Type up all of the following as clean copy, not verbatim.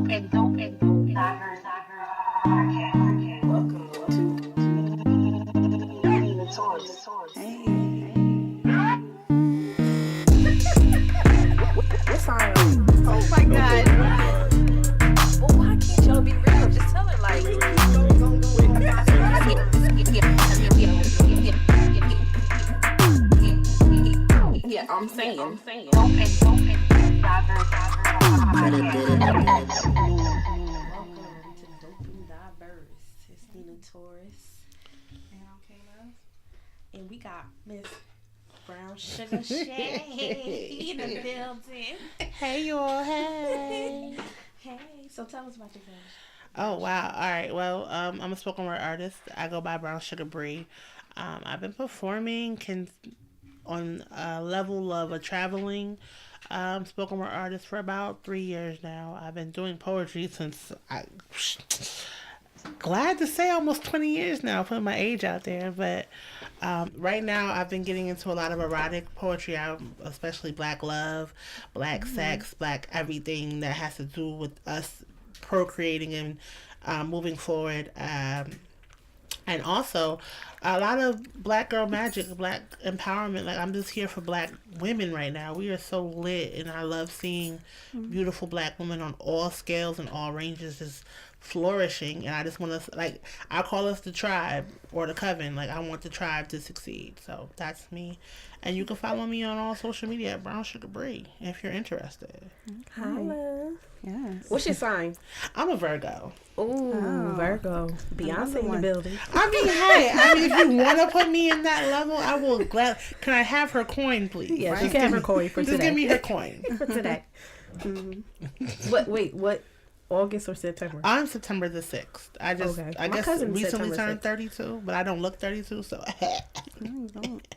Welcome to Oh my god. Well, why can't y'all be real? Just tell her like. Yeah, I'm saying. Welcome to Dope and Diverse. It's Tina Taurus. And okay, love. And we got Miss Brown Sugar Shay in the building. Hey y'all, hey. Hey, so tell us about yourself. Oh wow, alright, well, I'm a spoken word artist. I go by Brownsugabree. I've been performing on a level of a traveling spoken word artist for about 3 years now. I've been doing poetry since glad to say almost 20 years now, putting my age out there, but right now I've been getting into a lot of erotic poetry, especially black love, black sex, black everything that has to do with us procreating and moving forward, and also a lot of black girl magic, black empowerment. Like, I'm just here for black women right now. We are so lit, and I love seeing beautiful black women on all scales and all ranges just flourishing. And I just want to, like, I call us the tribe or the coven. Like, I want the tribe to succeed. So that's me. And you can follow me on all social media at Brownsugabree if you're interested. Holla. Yes. What's your sign? I'm a Virgo. Ooh, Oh. Virgo. Beyonce in the one. building. I mean, hey, if you want to put me in that level, I will glad. Can I have her coin, please? Yeah, Just you can have her coin for Just today. give me her coin. For today. What? August or September? I'm September the 6th. I Okay. I My guess cousin's recently September turned 32, but I don't look 32, so No, you don't.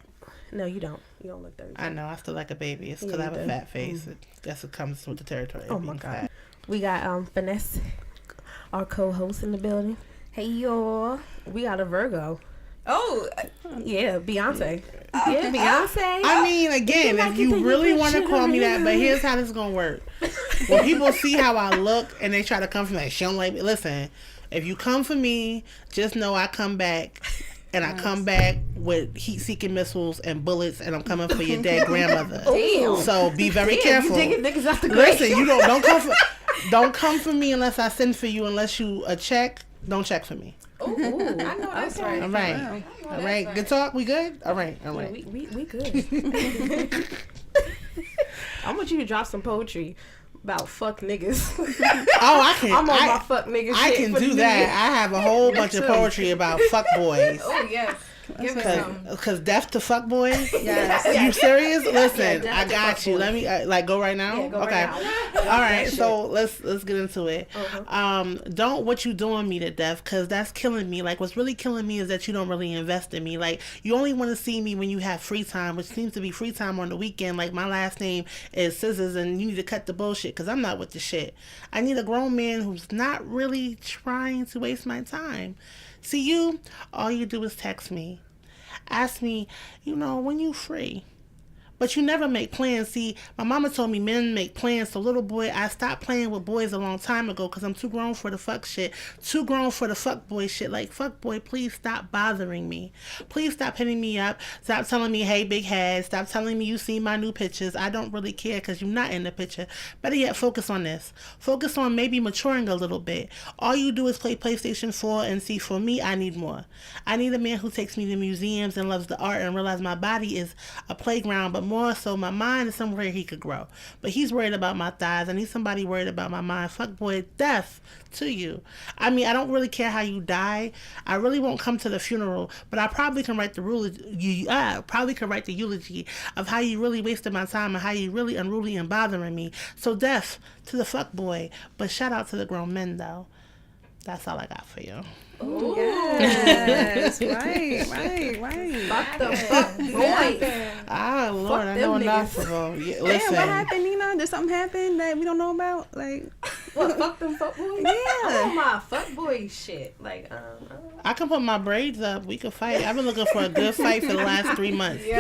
No, you don't. You don't look 30. I know I still like a baby. It's because Yeah, I have you a do. fat face. I guess it comes with the territory. Oh of my being god. fat. We got Finesse, our co-host in the building. Hey, y'all. We got a Virgo. Oh, Yeah, Beyonce. Yeah, Beyonce. I mean, again, like if it, you then you really put want to shit call on me your that, but nose. here's how this is gonna work. When people see how I look and they try to come for me, like, she don't like me. Listen, if you come for me, just know I come back. And I come back with heat-seeking missiles and bullets, and I'm coming for your dead grandmother. Damn. So be very careful. You digging niggas out the grave. Listen, don't come for me unless I send for you. Unless you a check, don't check for me. Ooh, I know that's right. All right, Wow. all right. Good talk. We good? All right, all Yeah, right. we good. I want you to drop some poetry about fuck niggas. Oh, I can. I'm on my fuck niggas. I shit can for do the that. year. I have a whole bunch of too. poetry about fuck boys. oh yes. Give us some. Cause death to fuck boys. Yes. You serious? Listen, death I to got fuck you. boys. Let me like go right now. Yeah, go okay. right now. All right. That So let's get into it. Uh-huh. Don't what you doing me to death, cause that's killing me. Like, what's really killing me is that you don't really invest in me. Like, you only want to see me when you have free time, which seems to be free time on the weekend. Like, my last name is Scissors, and you need to cut the bullshit, cause I'm not with the shit. I need a grown man who's not really trying to waste my time. See, you, all you do is text me. Ask me, when you free. But you never make plans. See, my mama told me men make plans. So, little boy, I stopped playing with boys a long time ago because I'm too grown for the fuck shit. Too grown for the fuck boy shit. Like, fuck boy, please stop bothering me. Please stop hitting me up. Stop telling me, hey, big head. Stop telling me you see my new pictures. I don't really care because you're not in the picture. Better yet, focus on this. Focus on maybe maturing a little bit. All you do is play PlayStation 4 and see, for me, I need more. I need a man who takes me to museums and loves the art and realize my body is a playground, but more so my mind is somewhere he could grow. But he's worried about my thighs. I need somebody worried about my mind. Fuck boy, death to you. I mean, I don't really care how you die. I really won't come to the funeral, but I probably can write the eulogy of how you really wasted my time and how you really unruly and bothering me. So death to the fuck boy, but shout out to the grown men though. That's all I got for you. Ooh. Yes. right. Fuck the fuck boy. Ah, Lord, Fuck I know them enough niggas. of them. Yeah, Damn, listen. what happened, Nina? Did something happen that we don't know about? Like, What? Fuck them fuck boys? Yeah. I'm on my fuck boy shit. Like, I can put my braids up. We could fight. I've been looking for a good fight for the last 3 months. He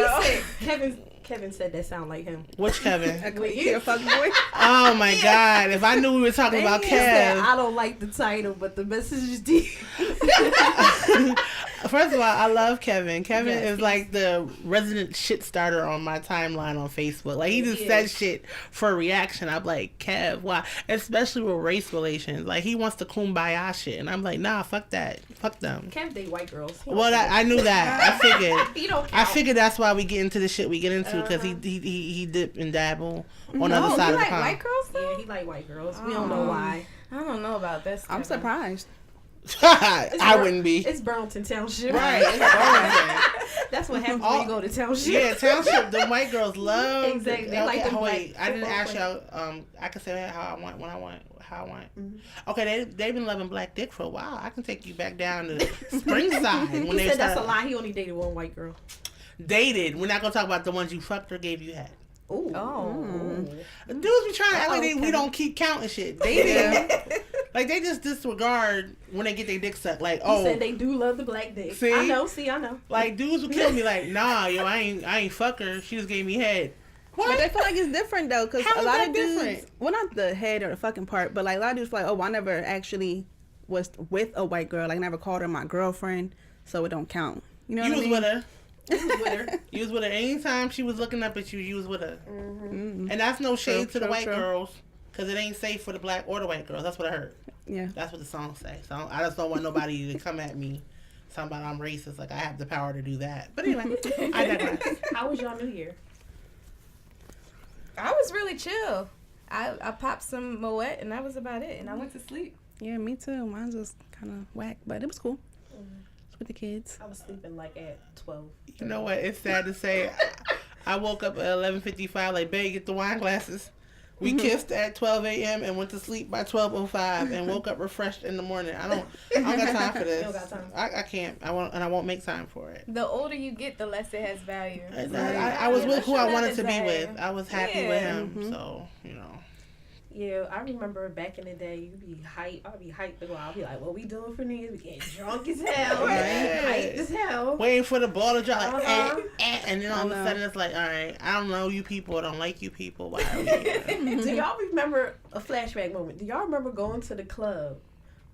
said Kevin said that sound like him. Which Kevin? You're a fuck boy. Oh my God! If I knew we were talking about Said, Kev. I don't like the title, but the message is deep. First of all, I love Kevin. Kevin Yes, is like the resident shit starter on my timeline on Facebook. Like, he just says shit for a reaction. I'm like, Kev, why? Especially with race relations. Like, he wants to kumbaya shit. And I'm like, nah, fuck that. Fuck them. Kev date white girls. Well, I knew that. I figured. He don't count. I figured that's why we get into the shit we get into, because he dip and dabble on the other side of the like pond. white girls though? Yeah, he like white girls. We don't know why. I don't know about this. I'm Kevin. surprised. I wouldn't be. It's Burlington Township. Right. It's Burlington. That's what happens when you go to Township. Yeah, Township. The white girls love. Exactly. They like them wait, black I didn't ask football y'all. I can say how I want when I want. How I want. Mm-hmm. Okay, they've been loving black dick for a while. I can take you back down to Springside when He they said that's a started lie. He only dated one white girl. dated. We're not gonna talk about the ones you fucked or gave you head. Ooh. Oh. Dudes be trying to act like we don't keep counting shit. They do. Like, they just disregard when they get their dick sucked. Like, He said they do love the black dick. See? I know. See, I know. like, dudes will kill me. Like, nah, yo, I ain't fuck her. She just gave me head. But What? I feel like it's different though, because How a is lot that of dudes, different? well, not the head or the fucking part, but like a lot of dudes feel like, oh, I never actually was with a white girl. Like, I never called her my girlfriend, so it don't count. You know You what I was mean? with her. He was with her. You was with her anytime she was looking up at you. You was with her, Mm-hmm. and that's no shade True, to the true, white true. girls, because it ain't safe for the black or the white girls. That's what I heard. Yeah. That's what the song say. So I just don't want nobody to come at me talking about I'm racist. Like, I have the power to do that. But anyway, I digress. How was y'all New Year? I was really chill. I popped some Moet and that was about it. And I went to sleep. Yeah, me too. Mine was kind of whack, but it was cool. It's with the kids. I was sleeping like at 12. You know what? It's sad to say. I woke up at 11:55. Like, babe, get the wine glasses. We kissed at 12 a.m. and went to sleep by 12:05 and woke up refreshed in the morning. I don't got time for this. You don't got time. I can't. I won't make time for it. The older you get, the less it has value. I was with who I wanted to be with. I was happy with Yeah. him. So, you know. Yeah, I remember back in the day, you'd be hyped. I'd be hyped to go out. I'd be like, what we doing for niggas? We getting drunk as hell. Right. Hyped as hell. Waiting for the ball to drop, like, Uh-huh. and then all of a I know. sudden it's like, all right, I don't know you people. I don't like you people. Why are we here? Do y'all remember a flashback moment? Do y'all remember going to the club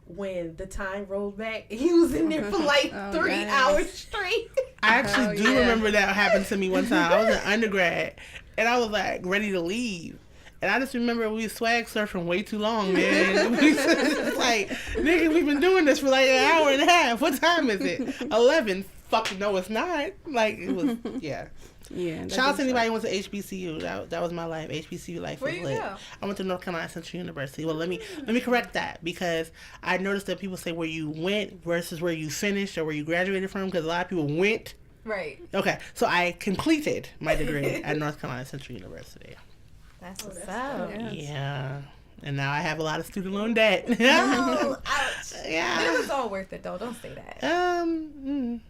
when the time rolled back and he was in there for like Oh, 3 yes. hours straight? I actually Oh, do yeah. remember that happened to me one time. I was an undergrad, and I was like ready to leave. And I just remember we swag surfing way too long, man. We just like, nigga, we've been doing this for like an hour and a half. What time is it? 11. Fuck no, it's not. Like, it was, yeah. Yeah. that Shout out to is anybody who went to HBCU. That was my life. HBCU life Where was you lit. go? I went to North Carolina Central University. Well, let me correct that, because I noticed that people say where you went versus where you finished or where you graduated from, because a lot of people went. Right. Okay, so I completed my degree at North Carolina Central University. That's what's that's up. Yes. Yeah, and now I have a lot of student loan debt. Oh, ouch. Yeah. It was all worth it though. Don't say that.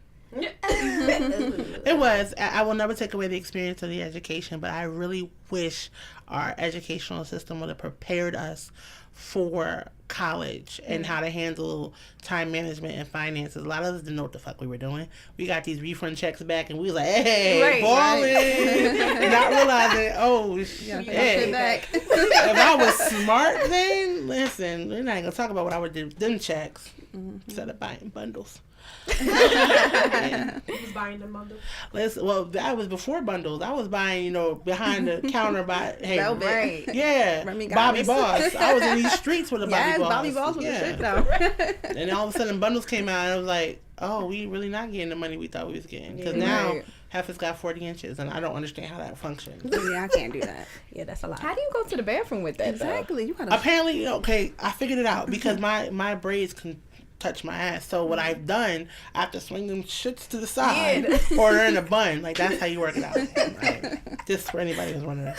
It was. I will never take away the experience of the education, but I really wish our educational system would have prepared us for college and how to handle time management and finances. A lot of us didn't know what the fuck we were doing. We got these refund checks back and we was like, hey, Right, balling. Not realizing, oh, Yeah, shit. pay back. If I was smart then, listen, we're not going to talk about what I would do with them checks instead of buying bundles. You was buying them bundles? Well, that was before bundles. I was buying, behind the counter by Velvet. Right. yeah, Remy Bobby Goddess. Boss. I was in these streets with a Bobby Yes, Boss. Bobby Boss was yeah. the shit though. And all of a sudden, bundles came out, and I was like, "Oh, we really not getting the money we thought we was getting." Because Yeah. now Right. half it's got 40 inches, and I don't understand how that functions. Yeah, I can't do that. Yeah, that's a lot. How do you go to the bathroom with that? Exactly. You gotta. Apparently, okay, I figured it out because my braids can touch my ass. So what I've done, I have to swing them shits to the side, or they're in a bun. Like, that's how you work it out. Right? Just for anybody who's wondering.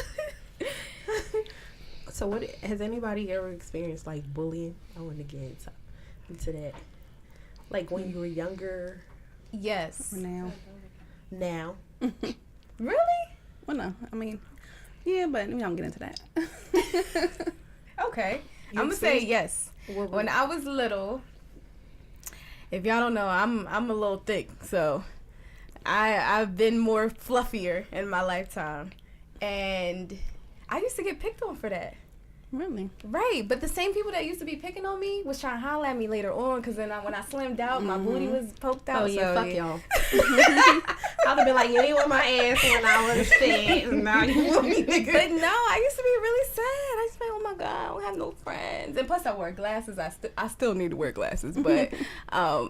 So, what has anybody ever experienced like bullying? I want to get into that. Like when you were younger. Yes. For now. Now. Really? Well, no. I mean, yeah, but we don't get into that. Okay. You I'm gonna say experienced- yes. What When I was little, if y'all don't know, I'm a little thick, so I've been more fluffier in my lifetime, and I used to get picked on for that. Really? Right, but the same people that used to be picking on me was trying to holler at me later on, because then when I slimmed out, my booty was poked out. Oh yeah, so, fuck y'all. I'd have been like, you didn't want my ass when I was fat, and now you want me, nigga. But no, I used to be really sad. I used to be like, oh my god, I don't have no friends. And plus, I wear glasses. I still need to wear glasses, but I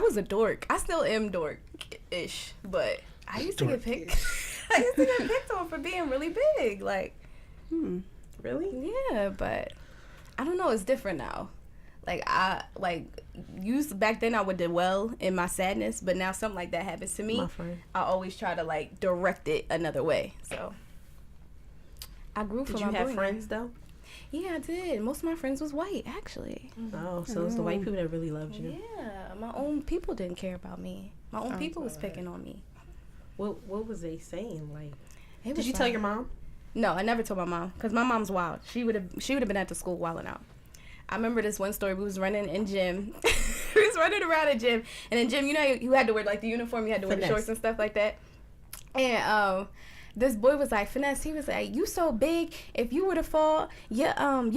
was a dork. I still am dork-ish, but I used to get picked. I used to get picked on for being really big, like. Really? Yeah, but I don't know. It's different now. Like back then I would do well in my sadness, but now something like that happens to me. I always try to like direct it another way. So I grew from. Did you have friends though? Yeah, I did. Most of my friends was white, actually. Oh, so it's the white people that really loved you. Yeah, my own people didn't care about me. My own people was picking on me. What was they saying? Like, Did you tell your mom? No, I never told my mom, because my mom's wild. She would have been at the school wilding out. I remember this one story. We was running in gym. We was running around in gym, and in gym, you know, you had to wear like the uniform. You had to wear the shorts and stuff like that. And this boy was like, Finesse. He was like, "You so big. If you were to fall, you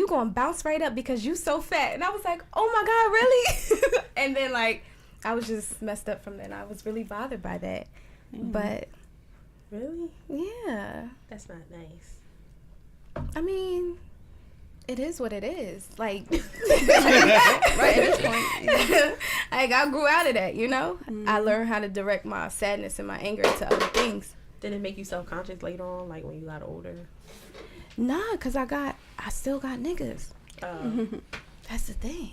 gonna bounce right up because you so fat." And I was like, "Oh my god, really?" And then like, I was just messed up from then. I was really bothered by that, but. Really? Yeah. That's not nice. I mean, it is what it is. Like, right at this point, like I grew out of that, you know? I learned how to direct my sadness and my anger into other things. Did it make you self-conscious later on, like when you got older? Nah, because I still got niggas. That's the thing.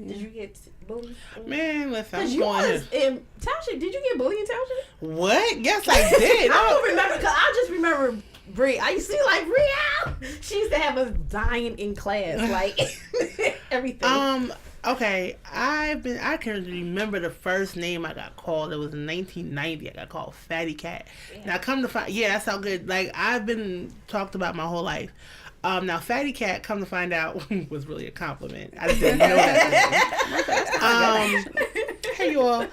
Did you get bullied? Man, listen, Because I'm you going was in Township. Did you get bullied in Township? What? Yes, I did. I don't remember, because I just remember Bree. I used to see like Bree. She used to have us dying in class, like everything. Okay, I can remember the first name I got called. It was in 1990. I got called Fatty Cat. Yeah. Now come to find, that's how good. Like I've been talked about my whole life. Now Fatty Cat, come to find out, was really a compliment. I just didn't know that. Hey you all.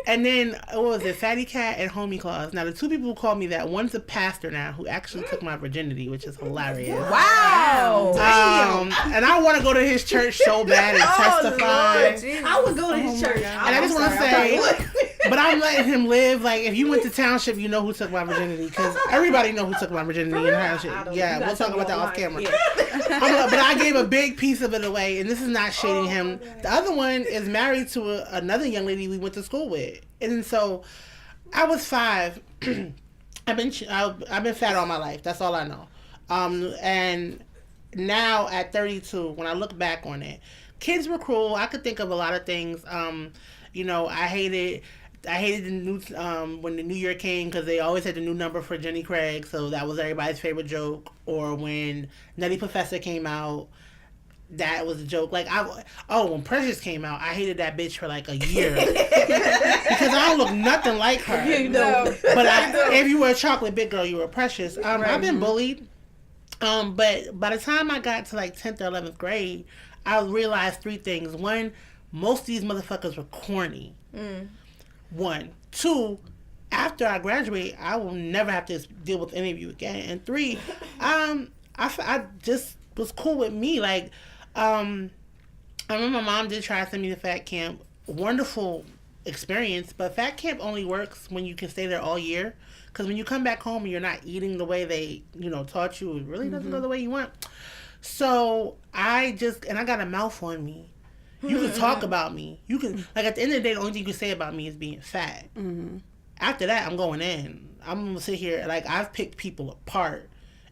And then what was it? Fatty Cat and Homie Claus. Now the two people who called me that, one's a pastor now who actually took my virginity, which is hilarious. Wow. And I want to go to his church so bad and testify. Lord, I would go to his church. And I just want to say, but I'm letting him live. Like if you went to Township, you know who took my virginity, because everybody know who took my virginity in Township. Yeah, we'll talk about that off camera. Yeah. But I gave a big piece of it away, and this is not shading him. The other one is married to another young lady we went to school with, and so I was 5. I've been fat all my life. That's all I know. And now at 32, when I look back on it, kids were cruel. I could think of a lot of things. You know, I hated the new when the new year came, because they always had the new number for Jenny Craig, so that was everybody's favorite joke. Or when Nutty Professor came out, that was a joke. Like when Precious came out, I hated that bitch for like a year because I don't look nothing like her. You know. But if you were a chocolate big girl, you were Precious. I've been bullied. But by the time I got to like 10th or 11th grade, I realized 3 things. 1, most of these motherfuckers were corny. 1. 2, after I graduate, I will never have to deal with any of you again. And 3, I just was cool with me. Like, I remember my mom did try to send me to fat camp. Wonderful experience, but fat camp only works when you can stay there all year. Because when you come back home and you're not eating the way they, taught you, it really doesn't go the way you want. So I got a mouth on me. You can talk about me. You can, like, at the end of the day, the only thing you can say about me is being fat. After that, I'm going in. I'm going to sit here, like, I've picked people apart.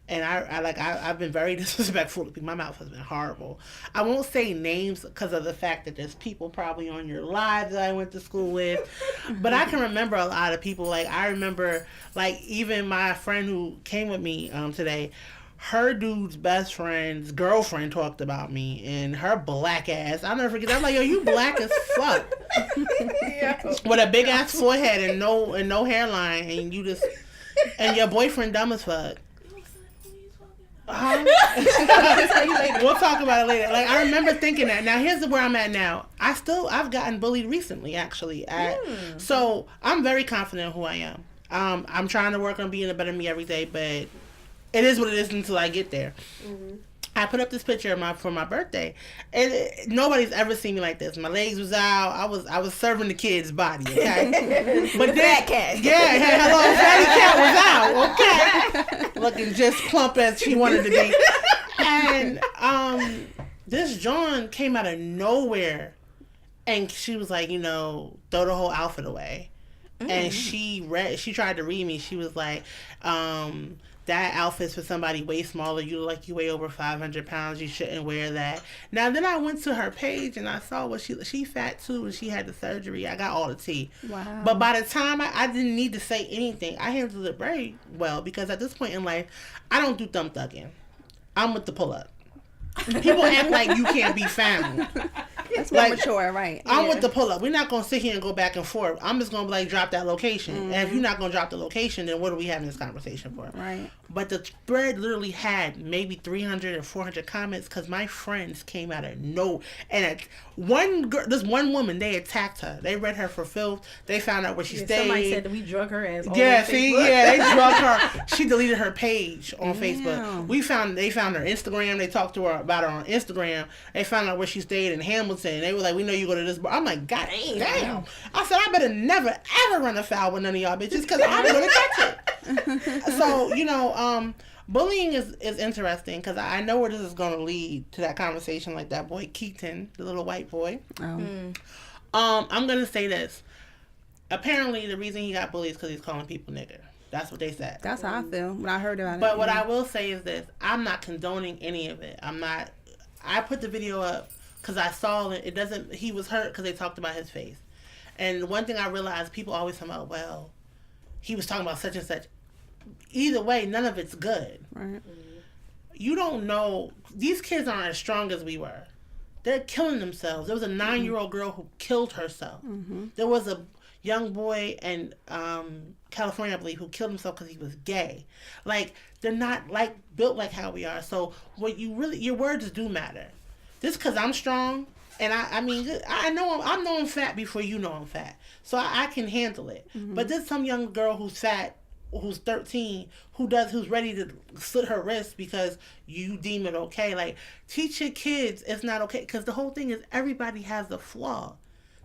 And I've been very disrespectful to people. My mouth has been horrible. I won't say names because of the fact that there's people probably on your live that I went to school with. But I can remember a lot of people. Like, I remember, like, even my friend who came with me today, her dude's best friend's girlfriend talked about me, and her black ass. I'll never forget. I'm like, yo, you black as fuck. With a big ass forehead and no hairline, and you just, and your boyfriend dumb as fuck. We'll talk about it later. Like, I remember thinking that. Now, here's where I'm at now. I've gotten bullied recently, actually. So, I'm very confident in who I am. I'm trying to work on being a better me every day, but it is what it is until I get there. Mm-hmm. I put up this picture for my birthday, and nobody's ever seen me like this. My legs was out. I was serving the kid's body, okay? But fat cat. Yeah, hello, fatty cat was out, okay? Looking just plump as she wanted to be. And this John came out of nowhere, and she was like, throw the whole outfit away. Mm-hmm. And she tried to read me. She was like, that outfit's for somebody way smaller. You look like you weigh over 500 pounds. You shouldn't wear that. Now, then I went to her page and I saw what she fat too, and she had the surgery. I got all the tea. Wow. But by the time I didn't need to say anything, I handled it very well, because at this point in life, I don't do thumb thugging. I'm with the pull up. People act like you can't be found. That's more mature, right? I'm with the pull up. We're not gonna sit here and go back and forth. I'm just gonna be like, drop that location. Mm-hmm. And if you're not gonna drop the location, then what are we having this conversation for? Right. But the thread literally had maybe 300 or 400 comments, because my friends came out of no. And this one woman, they attacked her. They read her for filth. They found out where she stayed. Somebody said that we drug her ass. They drug her. She deleted her page on Facebook. They found her Instagram. They talked to her about her on Instagram. They found out where she stayed in Hamilton. They were like, we know you go to this bar. I'm like, God damn. I said, I better never ever run afoul with none of y'all bitches, because I'm gonna catch it. So, bullying is interesting, because I know where this is going to lead to that conversation, like that boy Keaton, the little white boy. I'm going to say this. Apparently, the reason he got bullied is because he's calling people nigger. That's what they said. That's how I feel when I heard about it. But what I will say is this. I'm not condoning any of it. I put the video up because I saw it. He was hurt because they talked about his face. And one thing I realized, people always talk about, well, he was talking about such and such. Either way, none of it's good. Right. You don't know. These kids aren't as strong as we were. They're killing themselves. There was a 9-year-old girl who killed herself. Mm-hmm. There was a young boy in California, I believe, who killed himself because he was gay. Like, they're not built like how we are. So your words do matter. Just because I'm strong, and I know I'm fat before you know I'm fat, so I can handle it. Mm-hmm. But there's some young girl who's fat, who's 13, who's ready to slit her wrist because you deem it okay. Like, teach your kids it's not okay, because the whole thing is everybody has a flaw.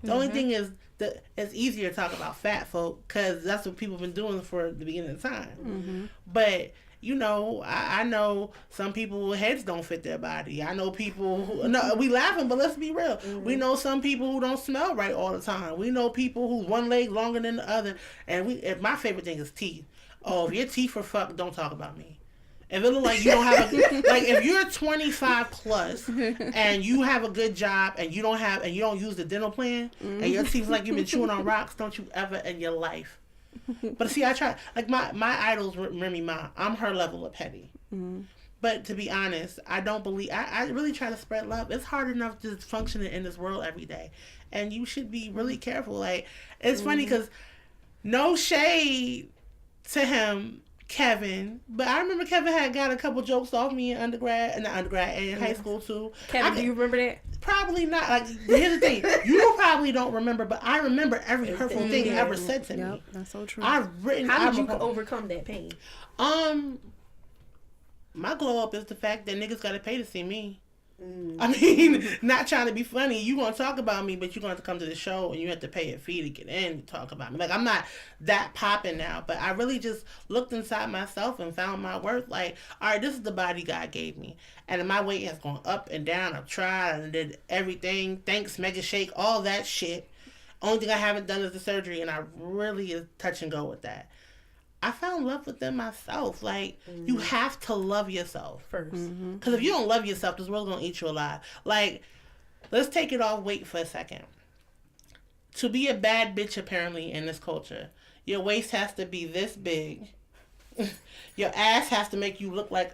The only thing is that it's easier to talk about fat folk, because that's what people have been doing for the beginning of time. Mm-hmm. But I know some people's heads don't fit their body. I know people who, no, we laughing, but let's be real. Mm-hmm. We know some people who don't smell right all the time. We know people whose one leg longer than the other. And my favorite thing is teeth. Oh, if your teeth are fucked, don't talk about me. If it look like you don't have if you're 25 plus and you have a good job and you don't use the dental plan, and your teeth like you've been chewing on rocks, don't you ever in your life. But see, I try, like my idol's Remy Ma. I'm her level of petty. Mm-hmm. But to be honest, I don't believe, I really try to spread love. It's hard enough to function in this world every day. And you should be really careful. Like, it's funny because no shade to him, Kevin, but I remember Kevin had got a couple jokes off me in high school too. Kevin, do you remember that? Probably not. Like, here's the thing, you probably don't remember, but I remember every hurtful thing ever said to me. That's so true. How did you overcome that pain? My glow up is the fact that niggas gotta pay to see me. I mean, not trying to be funny. You gonna talk about me, but you gonna have to come to the show and you have to pay a fee to get in to talk about me. Like, I'm not that popping now, but I really just looked inside myself and found my worth. Like, all right, this is the body God gave me, and my weight has gone up and down. I've tried and did everything. Thanks, Mega Shake, all that shit. Only thing I haven't done is the surgery, and I really is touch and go with that. I found love within myself. Like, you have to love yourself first. Because if you don't love yourself, this world's going to eat you alive. Like, let's take it off weight for a second. To be a bad bitch, apparently, in this culture, your waist has to be this big. Your ass has to make you look like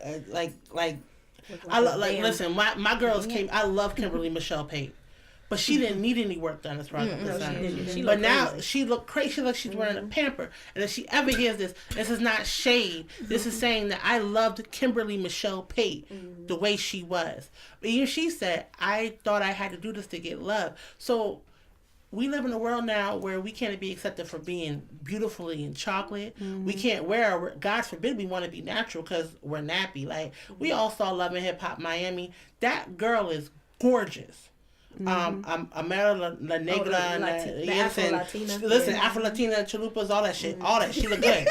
listen, my girls came, I love Kimberly Michelle Pate. but she didn't need any work done as far as I'm concerned. But now she look crazy. She looks she's wearing a pamper. And if she ever hears this is not shade. This is saying that I loved Kimberly Michelle Pate the way she was. But even she said, I thought I had to do this to get love. So we live in a world now where we can't be accepted for being beautifully in chocolate. We can't wear, God forbid we want to be natural because we're nappy. Like, we all saw Love and Hip Hop Miami. That girl is gorgeous. Amara La Negra, listen, Afro-Latina, chalupas, all that shit. All that. She look good.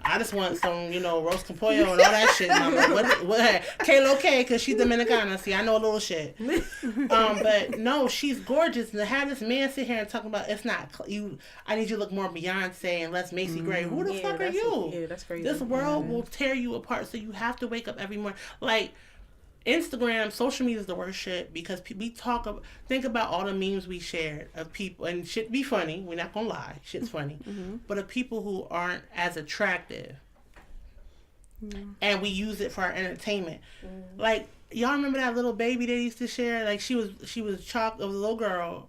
I just want some, roast con pollo and all that shit, mama. What Kalo K, because she's Dominicana. See, I know a little shit. But no, she's gorgeous. And to have this man sit here and talk about, it's not you, I need you to look more Beyonce and less Macy Gray. Who the fuck are you? That's crazy. This world will tear you apart, so you have to wake up every morning. Like, Instagram, social media is the worst shit because think about all the memes we shared of people, and shit be funny, we're not gonna lie, shit's funny, but of people who aren't as attractive, and we use it for our entertainment. Like, y'all remember that little baby they used to share? Like, she was chalk, it was a little girl,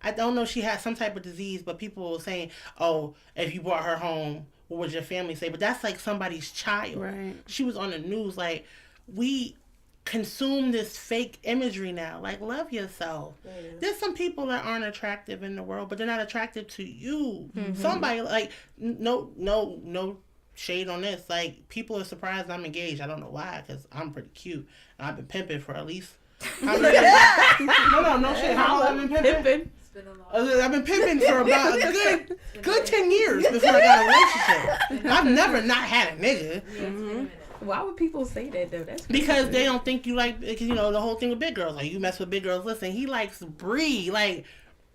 I don't know if she had some type of disease, but people were saying, oh, if you brought her home, what would your family say? But that's like somebody's child. Right. She was on the news. Like, we consume this fake imagery now. Like, love yourself. There's some people that aren't attractive in the world, but they're not attractive to you. Somebody, like, no shade on this. Like, people are surprised I'm engaged. I don't know why, because I'm pretty cute. And I've been pimping for at least... no shit. How long have I been pimping? I've been pimping for about a good 10 years before I got a relationship. I've never not had a nigga. Why would people say that though? That's because they don't think you like, because the whole thing with big girls. Like, you mess with big girls. Listen, he likes Bree. Like,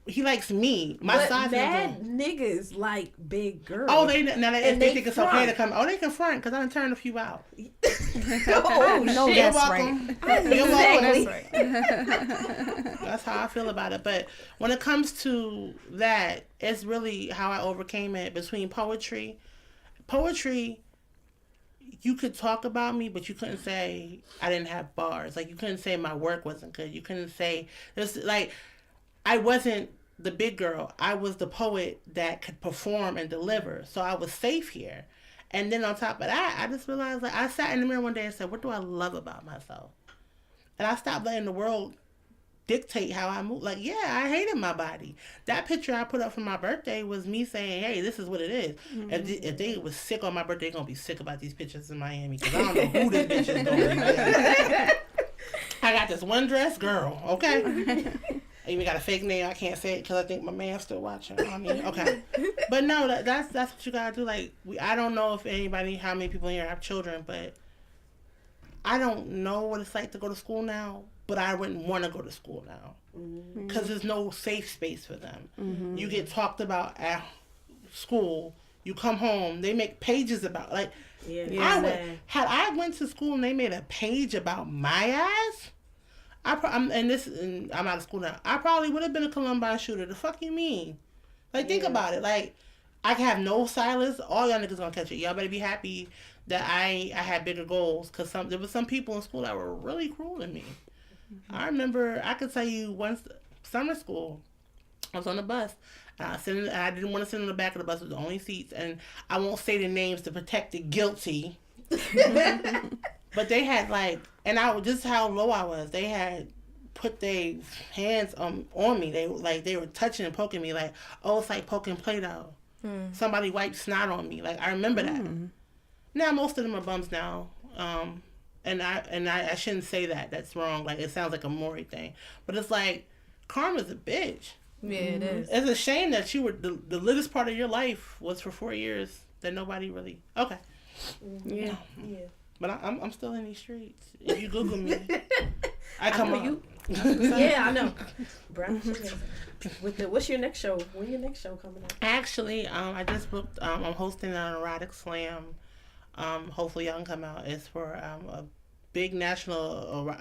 he likes me. My size. Mad niggas like big girls. Oh, they think it's okay to come. Oh, they can front because I done turned a few out. Oh no, You're that's welcome. right. You're welcome. That's right. That's how I feel about it. But when it comes to that, it's really how I overcame it. Between poetry, you could talk about me, but you couldn't say I didn't have bars. Like, you couldn't say my work wasn't good. You couldn't say this. Like, I wasn't the big girl. I was the poet that could perform and deliver. So I was safe here. And then on top of that, I just realized, like, I sat in the mirror one day and said, what do I love about myself? And I stopped letting the world dictate how I move. Like, yeah, I hated my body. That picture I put up for my birthday was me saying, hey, this is what it is. If they was sick on my birthday, they're going to be sick about these pictures in Miami, because I don't know who this bitch is going to be. I got this one dress, girl, okay? I even got a fake name. I can't say it because I think my man's still watching. I mean, okay. But no, that's what you got to do. Like, I don't know how many people here have children, but I don't know what it's like to go to school now. But I wouldn't want to go to school now because there's no safe space for them. You get talked about at school. You come home, they make pages about, like, had I went to school and they made a page about my ass, I'm out of school now. I probably would have been a Columbine shooter. The fuck you mean? Like, think about it. Like, I can have no silence. All y'all niggas gonna catch it. Y'all better be happy that I had bigger goals, because there was some people in school that were really cruel to me. I remember, I could tell you once, summer school, I was on the bus, and I didn't want to sit in the back of the bus with the only seats, and I won't say the names to protect the guilty, but they had, like, and just how low I was, they had put their hands on me. They were touching and poking me, like, oh, it's like poking Play-Doh. Somebody wiped snot on me. Like, I remember that. Now most of them are bums now. And I shouldn't say that. That's wrong. Like, it sounds like a Maury thing. But it's like, karma's a bitch. Yeah, it is. It's a shame that you were, the littest part of your life was for 4 years that nobody really, okay. Yeah. But I'm still in these streets. If you Google me, I come up. Yeah, I know. Brown Sugar. What's your next show? When your next show coming up? Actually, I just booked, I'm hosting an erotic slam. Hopefully y'all can come out. It's for a big national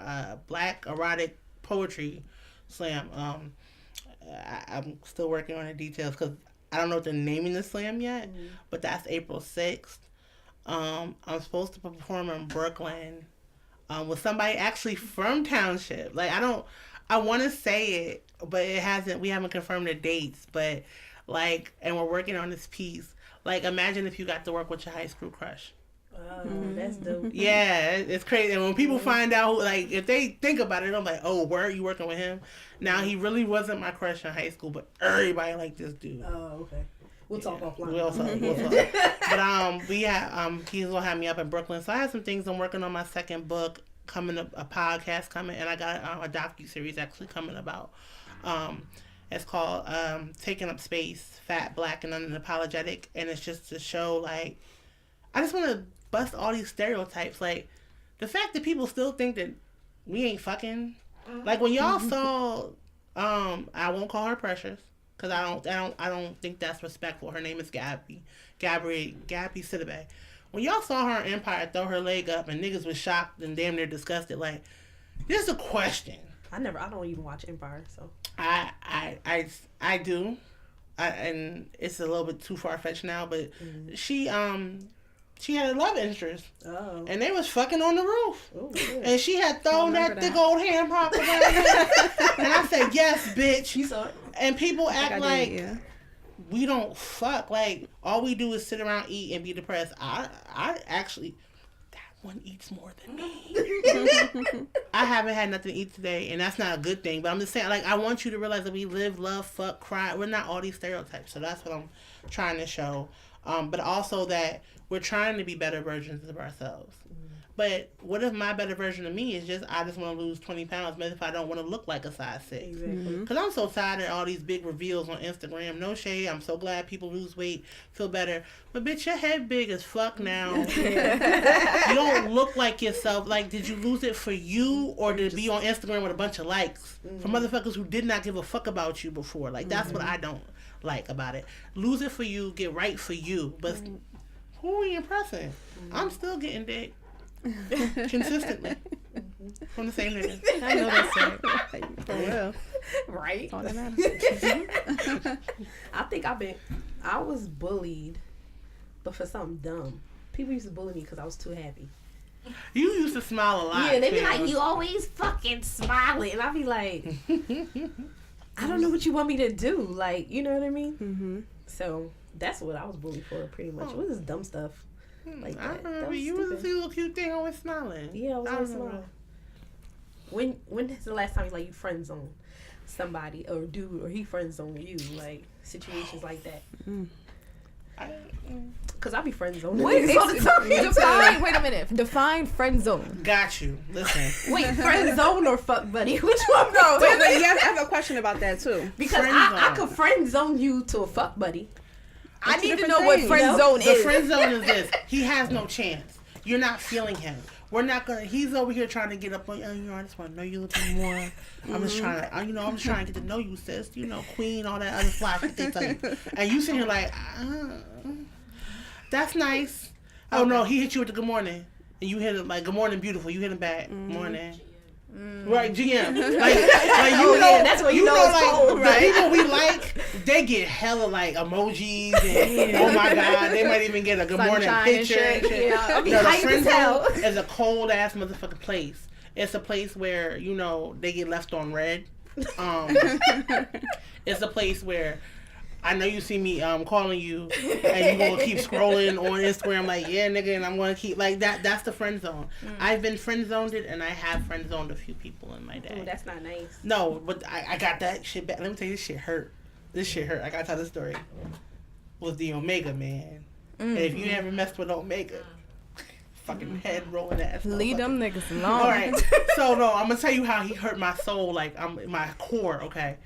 black erotic poetry slam. I'm still working on the details because I don't know what they're naming the slam yet, but that's April 6th. I'm supposed to perform in Brooklyn with somebody actually from Township. Like, I want to say it, but it hasn't. We haven't confirmed the dates, but like, and we're working on this piece. Like, imagine if you got to work with your high school crush. Oh, that's dope. Yeah, it's crazy. And when people find out, like, if they think about it, I'm like, oh, were you working with him? Now, he really wasn't my crush in high school, but everybody liked this dude. Oh, okay. We'll talk offline. We'll talk. But he's gonna have me up in Brooklyn. So I have some things. I'm working on my second book coming up, a podcast coming, and I got a docu-series actually coming about. It's called Taking Up Space, Fat, Black, and Unapologetic. And it's just to show, like, I just want to bust all these stereotypes. Like, the fact that people still think that we ain't fucking. Like, when y'all saw, I won't call her Precious, because I don't think that's respectful. Her name is Gabby Sidibe. When y'all saw her in Empire throw her leg up and niggas was shocked and damn near disgusted, like, this is a question. I don't even watch Empire, so. I do. And it's a little bit too far-fetched now, but she had a love interest. Oh. And they was fucking on the roof. Oh, and she had thrown that thick old hand pop around her. And I said, yes, bitch. You saw it. And people act like we don't fuck. Like, all we do is sit around, eat, and be depressed. I actually, that one eats more than me. I haven't had nothing to eat today, and that's not a good thing. But I'm just saying, like, I want you to realize that we live, love, fuck, cry. We're not all these stereotypes. So that's what I'm trying to show. But also that we're trying to be better versions of ourselves. But what if my better version of me is just, I just want to lose 20 pounds, maybe if I don't want to look like a size 6. Exactly. Because I'm so tired of all these big reveals on Instagram. No shade. I'm so glad people lose weight, feel better. But bitch, your head big as fuck now. You don't look like yourself. Like, did you lose it for you, or did it be on Instagram with a bunch of likes from motherfuckers who did not give a fuck about you before? Like, that's what I don't like about it. Lose it for you, get right for you. But who are we impressing? I'm still getting dick. Consistently from the same nigga. I know that's right. For real. Right? All that matters. I think I was bullied, but for something dumb. People used to bully me because I was too happy. You used to smile a lot. Yeah, they be like, you always fucking smiling. And I be like, I don't know what you want me to do. Like, you know what I mean? Mm-hmm. So that's what I was bullied for, pretty much. It was this dumb stuff. Like I remember you was a little cute thing, always smiling. Yeah, I was always smiling. When is the last time you friend zone somebody, or dude, or he friend zone you, like situations like that? Cause I be friend zone. Wait a minute. Define friend zone. Got you. Listen. Wait, friend zone or fuck buddy? Which one? No, wait, I have a question about that too. Because I could friend zone you to a fuck buddy. I need to know what friend zone is. The friend zone is this. He has no chance. You're not feeling him. We're not gonna. He's over here trying to get up on. I just want to know you a little bit more. I'm just trying to. I'm just trying to get to know you, sis. Queen, all that other fly shit they tell you. And you sitting here like, that's nice. Oh no, he hit you with the good morning, and you hit him like, good morning, beautiful. You hit him back, morning. Right, GM. Like that's what you know it's like, cold, right? The people we like, they get hella like emojis and oh my god, they might even get a good morning picture. And shit. Yeah, The friend zone is a cold ass motherfucking place. It's a place where they get left on red. It's a place where I know you see me calling you, and you gonna keep scrolling on Instagram like, yeah, nigga, and I'm gonna keep like that. That's the friend zone. I've been friend zoned, and I have friend zoned a few people in my day. Oh, that's not nice. No, but I got that shit back. Let me tell you, this shit hurt. I gotta tell this story. Was the Omega man? And if you ever messed with Omega, fucking head rolling ass. Leave them niggas alone. All right. So no, I'm gonna tell you how he hurt my soul, like my core. Okay.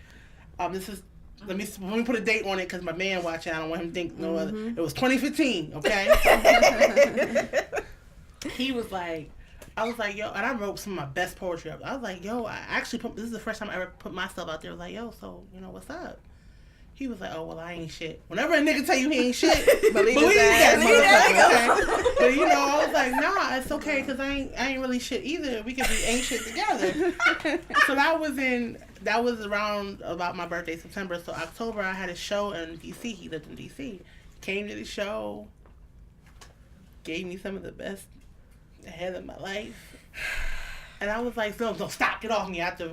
This is. Let me put a date on it because my man watching. I don't want him to think no other. It was 2015, okay? He was like, I was like, yo, and I wrote some of my best poetry up. I was like, yo, this is the first time I ever put myself out there. I was like, yo, so, what's up? He was like, oh, well, I ain't shit. Whenever a nigga tell you he ain't shit, believe that motherfucker, okay? But, I was like, nah, it's okay because I ain't really shit either. We can be ain't shit together. So that was around about my birthday, September. So October, I had a show in D.C. He lived in D.C. Came to the show, gave me some of the best head of my life. And I was like, no, stop, get off me. After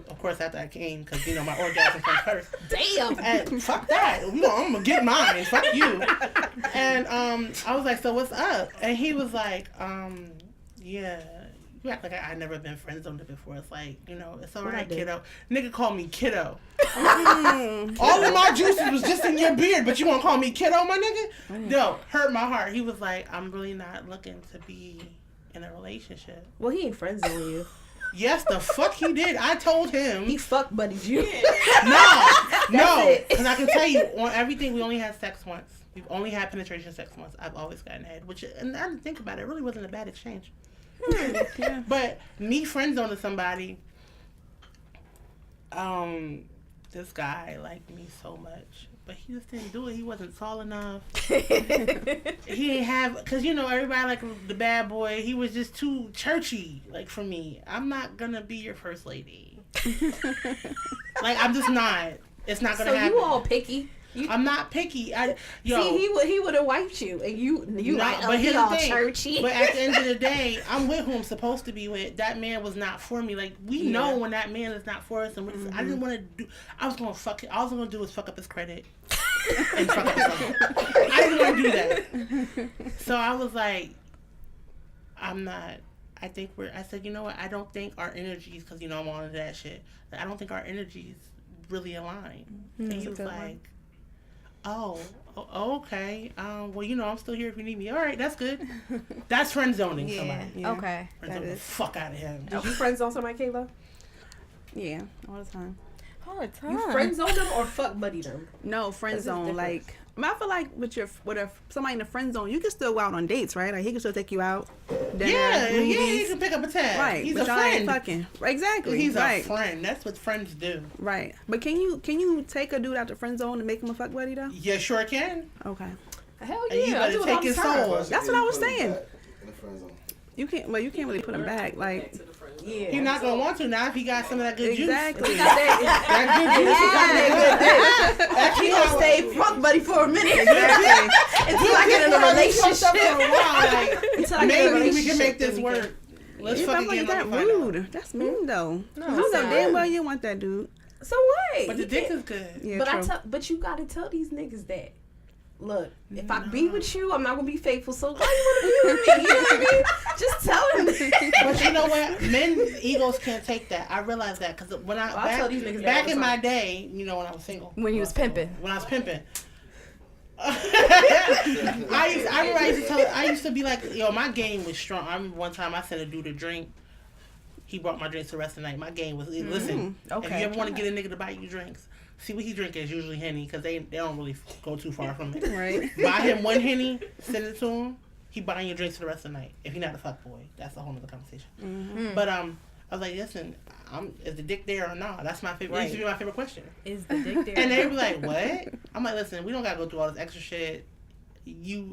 I came, because, you know, my orgasm comes first. Damn. And fuck that. You know, I'm going to get mine. Fuck you. And I was like, so what's up? And he was like, yeah. You act like I never been friend zoned before. It's like, you know, it's all right, kiddo. Nigga called me kiddo. All of my juices was just in your beard, but you want to call me kiddo, my nigga? No, hurt my heart. He was like, I'm really not looking to be in a relationship. Well, he ain't friend zoned you. Yes, the fuck he did. I told him. He fuck buddied you. No. Because I can tell you, on everything, we only had sex once. We've only had penetration sex once. I've always gotten head, which, and I didn't think about it, it really wasn't a bad exchange. Yeah. But me friend zoning somebody, this guy liked me so much, but he just didn't do it. He wasn't tall enough. He didn't have, because you know, everybody like the bad boy. He was just too churchy, like, for me. I'm not gonna be your first lady. Like, I'm just not. It's not gonna happen. So you all picky. I'm not picky. See, he would have wiped you, and you like, but he all churchy. But at the end of the day, I'm with who I'm supposed to be with. That man was not for me. Like, we know when that man is not for us, and I didn't want to do. I was gonna fuck it. All I was gonna do was fuck up his credit and fuck up his own. I didn't want to do that. So I was like, I'm not. I said, you know what? I don't think our energies, because you know I'm on to that shit. I don't think our energies really align. And he was like, oh, okay. Well, you know, I'm still here if you need me. All right, that's good. That's friend zoning somebody. Yeah. Okay. Friend zoning the fuck out of him. Did you friend zone somebody, Kayla? Yeah, all the time. All the time. You friend zone them or fuck buddy them? No, friend zone. Like, I feel like with somebody in the friend zone, you can still go out on dates, right? Like, he can still take you out. Dinner, movies. You can pick up a tab. Right, He's but a y'all friend. ain't fucking. Exactly. He's right. a friend. That's what friends do. Right. But can you take a dude out the friend zone and make him a fuck buddy though? Yeah, sure can. Okay. Hell And you yeah, I better do it take all the his time. soul. That's what I was saying. In the friend zone. You can't really put him back. Like, Yeah. He's not gonna want to now if he got some of that good exactly. juice. That good juice. He gonna stay fuck buddy for a minute. Exactly. Until I get in a relationship. Until I get in a relationship. Maybe we can make this work. Let's You fucking like get that rude. That's mean though. No, You know it's damn not. well you want that dude. So what? But the dick is good. Yeah, But true. but you gotta tell these niggas that. Look, if I be with you, I'm not gonna be faithful. So why you wanna be with me? You know what I mean? Just tell them. But you know what? Men's egos can't take that. I realized that because when I tell these niggas back that in my day, you know, when I was single, When you was pimping. when I was pimping. I used to be like, yo, my game was strong. I remember one time I sent a dude a drink. He brought my drinks the rest of the night. My game was, listen, if you ever want to get a nigga to buy you drinks, see what he drink is usually Henny because they don't really go too far from it. Right. Buy him one Henny, send it to him. He buying your drinks for the rest of the night. If he's not a fuck boy, that's a whole other conversation. Mm-hmm. But I was like, listen, is the dick there or not? That's my favorite. It used to be my favorite question. Is the dick there? And they were like, what? I'm like, listen, we don't gotta go through all this extra shit.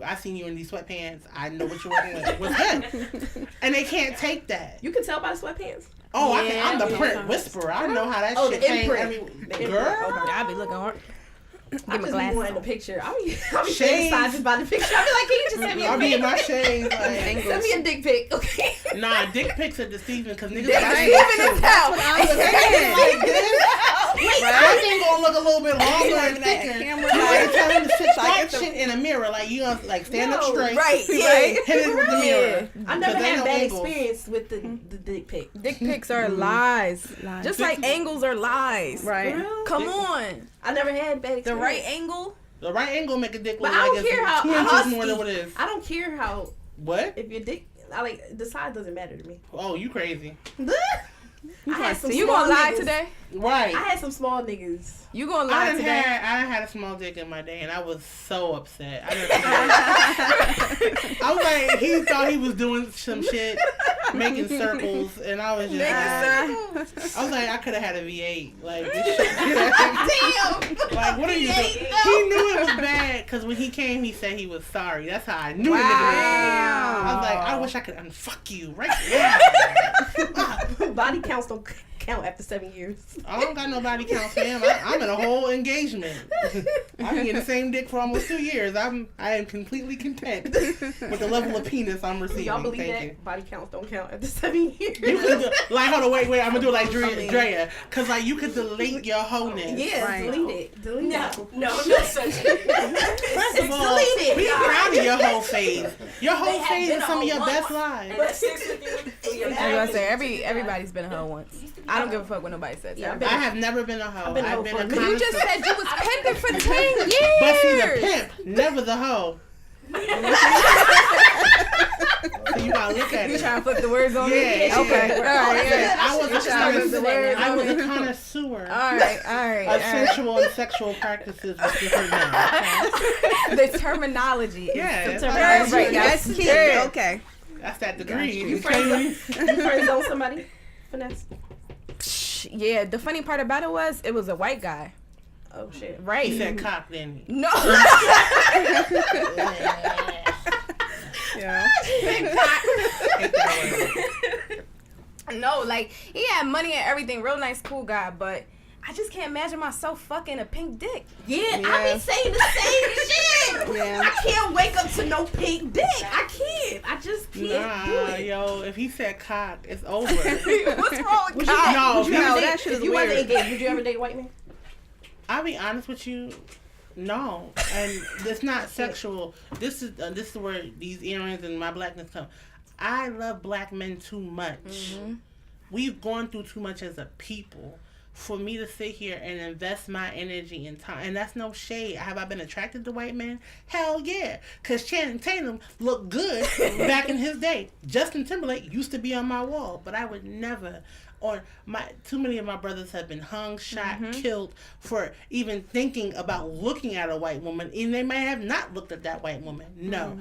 I seen you in these sweatpants. I know what you're working with. What's good? And they can't take that. You can tell by the sweatpants. Oh, Yeah, I'm the yeah. print whisperer. I know how that Oh, shit the came. imprint. I mean, The girl. imprint. Okay. I be looking hard. I Get my just be glasses wanting the on. picture. I be Shades. saying just by the picture. I be like, can you just send me a I'll be in pic? my shades. Like, Send me a dick pic, okay? nah, dick pics are deceiving because niggas Dick like, pics in his house. like this. Wait, That thing gonna look a little bit longer and That thicker. camera You gotta tell him to sit Like, that it's a- shit in a mirror. Like, you gonna like stand up No, straight. right, yeah. Right. Hit it with the mirror. I never 'Cause they had know bad angles. experience with the dick pic. Dick pics are lies. Lies. Just like angles are lies. Right. Real? Come on. I never had bad experience. The right angle. The right angle make a dick But look I like don't care it's how 2 inches husky. more than what it is. I don't care how What? if your dick. I like the size doesn't matter to me. Oh, you crazy. I had some So you small gonna lie niggas. today? Right. I had some small niggas. You gonna I lie done today? had a small dick in my day, and I was so upset. I was like, he thought he was doing some shit, making circles, and I was just, I was like, I could have had a V8. Like, this shit. Damn. Like, what are you doing? He knew it was bad because when he came, he said he was sorry. That's how I knew the nigga was bad. I was like, I wish I could unfuck you right now. Body counts don't count after 7 years. I don't got nobody count, fam. I'm in a whole engagement. I've been getting the same dick for almost 2 years. I am completely content with the level of penis I'm receiving. Y'all believe Thank that you. body counts don't count after 7 years? You could do, like, hold on, wait. I'm gonna do it like Drea, cause like you could delete your wholeness. Yeah, Right. delete it. No such thing. First of all, deleted. be proud of your whole phase. Your whole They have phase been is a some of hoe your once. best lives. But sex with you. I was gonna say everybody's been a hoe once. I don't give a fuck what nobody says. Yeah, I have never been a hoe. I've been a hoe I've for been a a minute. You just connoisseur. said you was pimping for 10 years. But see, the pimp, never the hoe. So you gotta look at You it. trying to flip the words on me? Yeah, Okay. yeah. All right. Yeah. I was a connoisseur. I was a All connoisseur right. of sensual and sexual practices with different men. The terminology. Yeah, Is that's right. That's Yes. key. Yeah. Okay. That's that degree. You friends on somebody? Finesse? Yeah. The funny part about it was a white guy. Oh, shit. Right. He said cock, didn't he? No. Yeah. Hate that word. No, like he had money and everything, real nice, cool guy, but I just can't imagine myself fucking a pink dick. Yeah, I Yeah. be saying the same shit. Yeah. I can't wake up to no pink dick. I can't. I just can't do Nah, it. yo, if he said cock, it's over. What's wrong with Would you, God? No, would you no, ever that date, shit if is you weird. wasn't engaged, would you ever date a white man? I'll be honest with you, no, and it's not sexual. This is where these earrings and my blackness come. I love black men too much. Mm-hmm. We've gone through too much as a people for me to sit here and invest my energy and time. And that's no shade. Have I been attracted to white men? Hell yeah. Because Channing Tatum looked good back in his day. Justin Timberlake used to be on my wall, but I would never. Or too many of my brothers have been hung, shot, killed for even thinking about looking at a white woman, and they may have not looked at that white woman. No,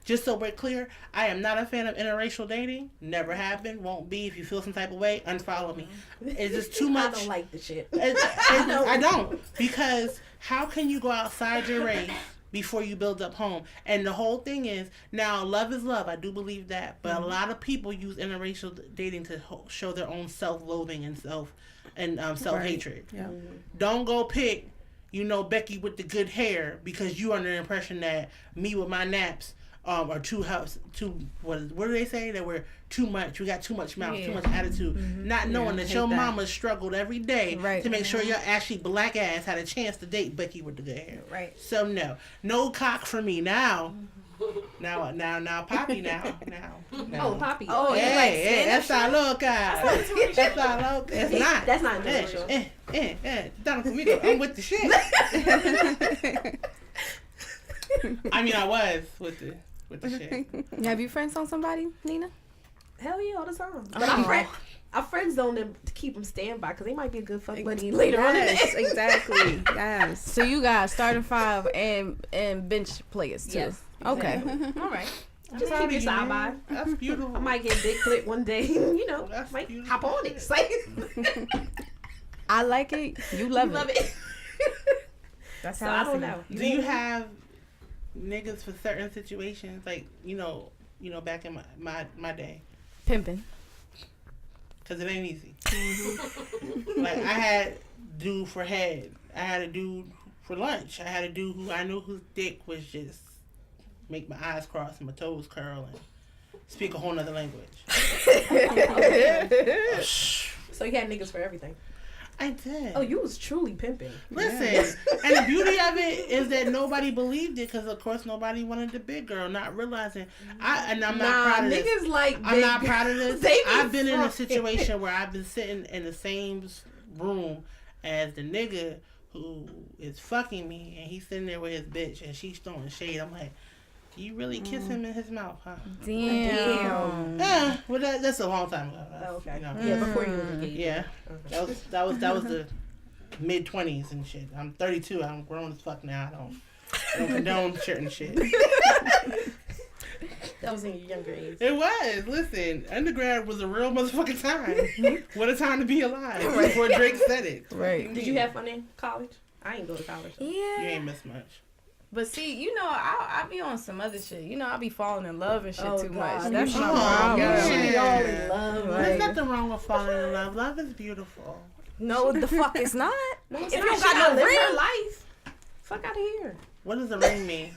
just so we're clear, I am not a fan of interracial dating. Never have been, won't be. If you feel some type of way, unfollow me. It's just too much. I don't like the shit. I don't, because how can you go outside your race before you build up home? And the whole thing is, now love is love. I do believe that, but a lot of people use interracial dating to show their own self-loathing and self-hatred. Yeah. Don't go pick, Becky with the good hair because you under the impression that me with my naps are what do they say? That we're too much. We got too much mouth, too much attitude. Not knowing that your mama struggled every day to make sure your ashy black ass had a chance to date Becky with the good hair. Right. So no cock for me now. Now, Poppy, now. Oh, Poppy. Oh, you like Hey, stand-up esa loca. Esa loca. It's not. That's not interracial. Donna conmigo. I'm with the shit. I mean, I was with the shit. Have you friends on somebody, Nina? Hell yeah, all the time. But Oh. our friends don't keep them standby because they might be a good fuck buddy later on in the Yes, day. exactly. Yes. So you got starting five and bench players too. Yes. Okay. All right. Just keep your side by. That's beautiful. I might get a big clip one day. That's might beautiful. hop on it. Like, I like it. You love, love it. That's So how I I don't see know. it. Do you have niggas for certain situations? Like, back in my day. Pimping. Because it ain't easy. Like, I had dude for head. I had a dude for lunch. I had a dude who I knew whose dick was just make my eyes cross and my toes curl and speak a whole nother language. So you had niggas for everything. I did. Oh, you was truly pimping. Listen, and the beauty of it is that nobody believed it because, of course, nobody wanted the big girl, not realizing. I'm not proud of this. Niggas like I'm not big proud of girls. this. They be I've been in a fucking- situation where I've been sitting in the same room as the nigga who is fucking me, and he's sitting there with his bitch, and she's throwing shade. I'm like, you really kiss him in his mouth, huh? Damn. Yeah, well, that's a long time ago. That's, Okay. you know. Yeah, before you was engaged. Yeah, Okay. that was the mid-20s and shit. I'm 32. I'm grown as fuck now. I don't condone certain shit. That was in your younger age. It was. Listen, undergrad was a real motherfucking time. What a time to be alive. Before Drake said it. Right. Did you have fun in college? I ain't go to college. So. You Yeah. ain't miss much. But see, you know, I be on some other shit. You know, I be falling in love and shit too much. God. That's my Oh, problem. yeah. She be all in love. There's nothing wrong with falling in love. Love is beautiful. No, the fuck it's not. No, If you don't got no live ring, her life. Fuck out of here. What does a ring mean?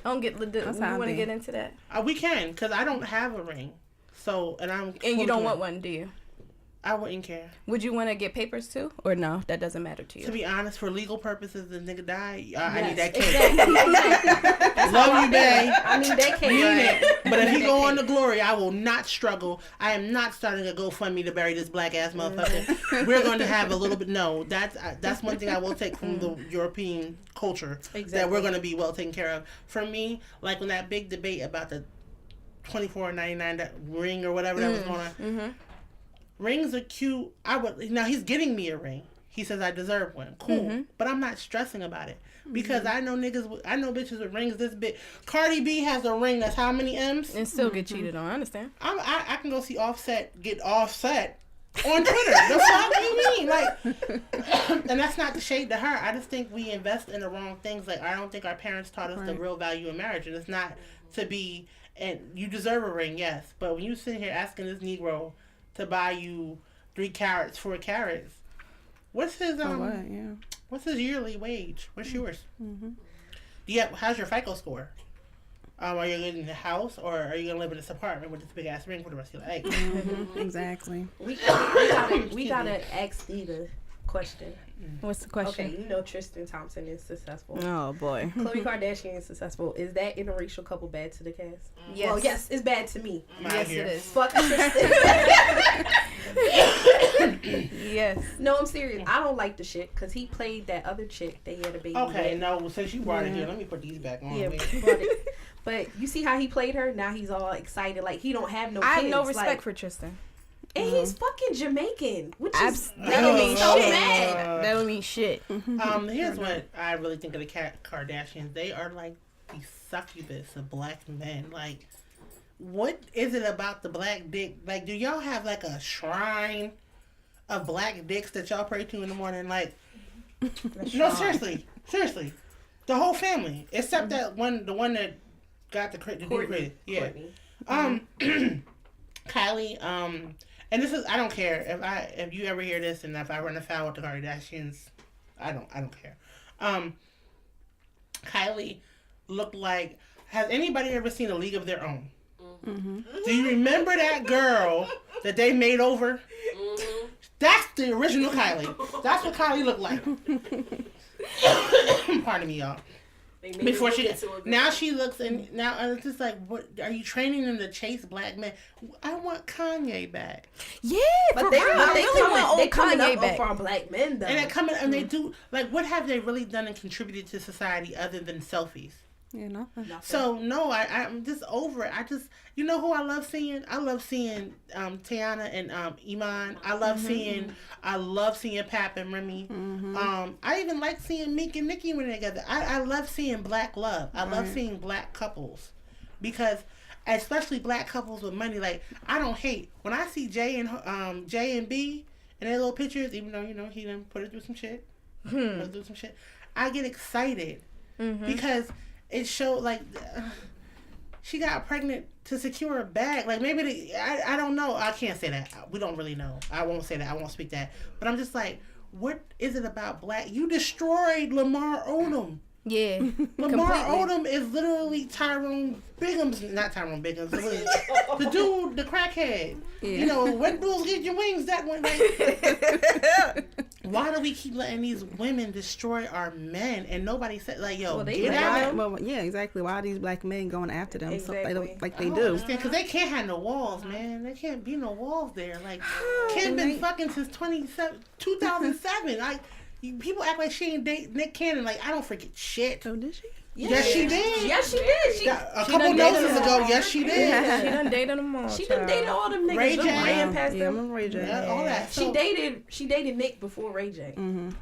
I don't get. You how I want to be. get into that? We can, because I don't have a ring. So, and you don't want one, do you? I wouldn't care. Would you want to get papers too, or no? That doesn't matter to you. To be honest, for legal purposes, the nigga died. I need that Yes, cake. exactly. Love you, babe. I need that cake. Mean Right? it. But if he go on to glory, I will not struggle. I am not starting a GoFundMe to bury this black ass motherfucker. We're going to have a little bit. No, that's one thing I will take from the European culture that we're going to be well taken care of. For me, like when that big debate about the $24.99 ring or whatever that was going on. Mm-hmm. Rings are cute. Now he's getting me a ring. He says I deserve one. Cool. But I'm not stressing about it. Because I know bitches with rings this big. Cardi B has a ring that's how many M's? And still get cheated on. I understand. I can go see Offset get offset on Twitter. The fuck you mean? Like, and that's not the shade to her. I just think we invest in the wrong things. Like, I don't think our parents taught us the real value in marriage. And it's not to be, and you deserve a ring, yes. But when you sit here asking this Negro to buy you 3 carats, 4 carats, what's his what's his yearly wage? What's yours? How's your FICO score? Are you living in the house, or are you gonna live in this apartment with this big ass ring for the rest of your life? Exactly. We gotta ask Steve a question. What's the question? Okay, you know Tristan Thompson is successful. Oh boy. Khloe Kardashian is successful. Is that interracial couple bad to the cast? Yes. Well, yes, it's bad to me. Yes, it is. Fuck Tristan. Yes. No, I'm serious. I don't like the shit because he played that other chick that he had a baby Okay, with. no, since you brought it here, let me put these back on. Yeah, Wait. he brought it. But you see how he played her? Now he's all excited. Like, he don't have no kids. I have no respect like, for Tristan. And he's fucking Jamaican, which is That don't mean so shit. mad. That don't mean shit. Here's what I really think of the Kardashians. They are like the succubus of black men. Like, what is it about the black dick? Like, do y'all have like a shrine of black dicks that y'all pray to in the morning? Like, no, seriously, the whole family, except that the one that got the credit. Yeah. Courtney. Kylie, and this is, I don't care if you ever hear this, and if I run afoul with the Kardashians, I don't care. Kylie looked like, has anybody ever seen A League of Their Own? Mm-hmm. Do you remember that girl that they made over? Mm-hmm. That's the original Kylie. That's what Kylie looked like. Pardon me, y'all. Before now she looks, and now it's just like, what are you training them to chase black men? I want Kanye back. Yeah, But they they coming Kanye up back. for our black men though. And they come in, and they do, like, what have they really done and contributed to society other than selfies? Yeah, nothing. So no, I'm just over it. I just, you know who I love seeing? I love seeing Tiana and Iman. I love seeing Pap and Remy. I even like seeing Meek and Nicki when they're together. I love seeing black love. I love seeing black couples, because especially black couples with money. Like, I don't hate when I see J and B and their little pictures, even though he done put it through some shit. I get excited because it showed, like, she got pregnant to secure a bag. Like, maybe I don't know. I can't say that. We don't really know. I won't say that. I won't speak that. But I'm just like, what is it about black? You destroyed Lamar Odom. Yeah. Lamar Odom is literally not Tyrone Biggums. The dude, the crackhead. Yeah. You know, when bulls get your wings, that one. Like, why do we keep letting these women destroy our men? And nobody said, like, yo, get out. Well, yeah, exactly. Why are these black men going after them? Exactly. So they don't, like they I don't do. understand, because they can't have no walls, man. There can't be no walls there. Like, Kim been fucking since 2007. Like, people act like she ain't date Nick Cannon. Like, I don't forget shit. Oh, did she? Yes, she did. Yes, she did. A couple noses ago, yes, she did. She done dated them all. She done dated all them niggas. Ray Look, J. ran past Yeah, I them. remember Ray J. Yeah, all that. She dated Nick before Ray J.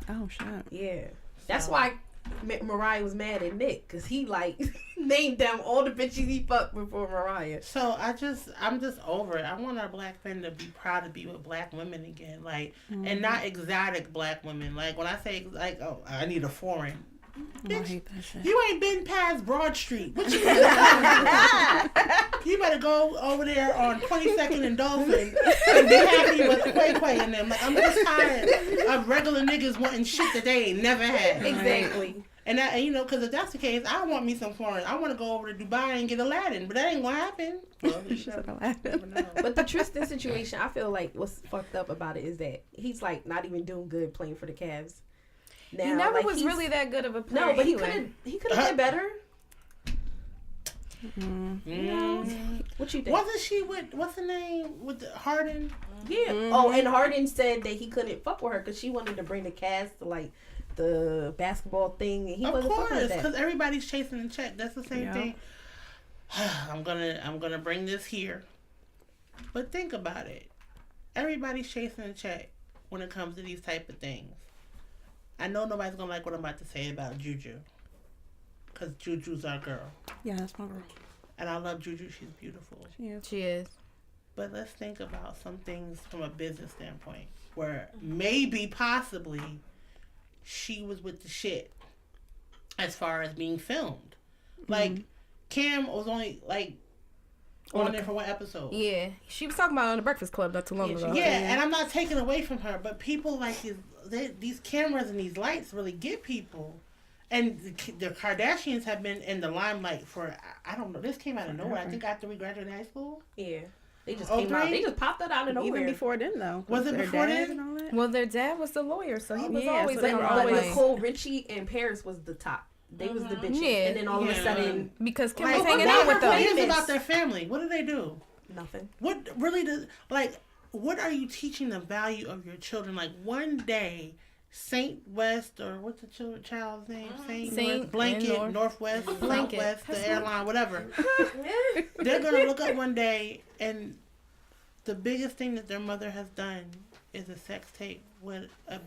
Oh, shit. Yeah, that's why Mariah was mad at Nick, because he like named down all the bitches he fucked before Mariah. So I'm just over it. I want our black men to be proud to be with black women again, like, and not exotic black women. Like, when I say, like, oh, I need a foreign. I hate that shit. You ain't been past Broad Street. What you You better go over there on 22nd and Dolphin and be happy with Quay Quay and them. Like, I'm just tired of regular niggas wanting shit that they ain't never had. Exactly. And that, and, you know, because if that's the case, I want me some foreign. I want to go over to Dubai and get Aladdin, but that ain't gonna happen. Well, But the Tristan situation, I feel like what's fucked up about it is that he's like not even doing good playing for the Cavs. Now, He never like, was really that good of a player. No, but anyway. he could have been better. Mm. What you think? Wasn't she with, what's her name, with the Harden? Yeah. Oh, and Harden said that he couldn't fuck with her because she wanted to bring the Cavs to like the basketball thing, and he Of wasn't fucking course, with that. because everybody's chasing the check. That's the same thing. I'm gonna bring this here, but think about it. Everybody's chasing the check when it comes to these type of things. I know nobody's gonna like what I'm about to say about Juju, because Juju's our girl, Yeah, that's my girl. and I love Juju. She's beautiful. She is. But let's think about some things from a business standpoint, where maybe, possibly, she was with the shit as far as being filmed. Like, Cam was only, like, on there for one episode. Yeah. She was talking about it on the Breakfast Club not too long ago. Yeah, and I'm not taking away from her, but people like these cameras and these lights really get people. And the Kardashians have been in the limelight for, I don't know, this came out of nowhere. I think after we graduated high school. Yeah. They just came out. They just popped that out of nowhere. Even before then, though. Was it their before dad then? and all that? Well, their dad was the lawyer, so he was Yeah, always so they in were the always limelight. Nicole Richie and Paris was the top. They was the bitches. Yeah. And then all of a sudden, Because Kim Like, was hanging what out with are them. famous about their family? What do they do? nothing. What really does, like, what are you teaching the value of your children? Like, one day, Saint West, or what's the child's name? Saint Saint Blanket, and Northwest, Blanket. Southwest, the airline, whatever. They're going to look up one day, and the biggest thing that their mother has done is a sex tape with a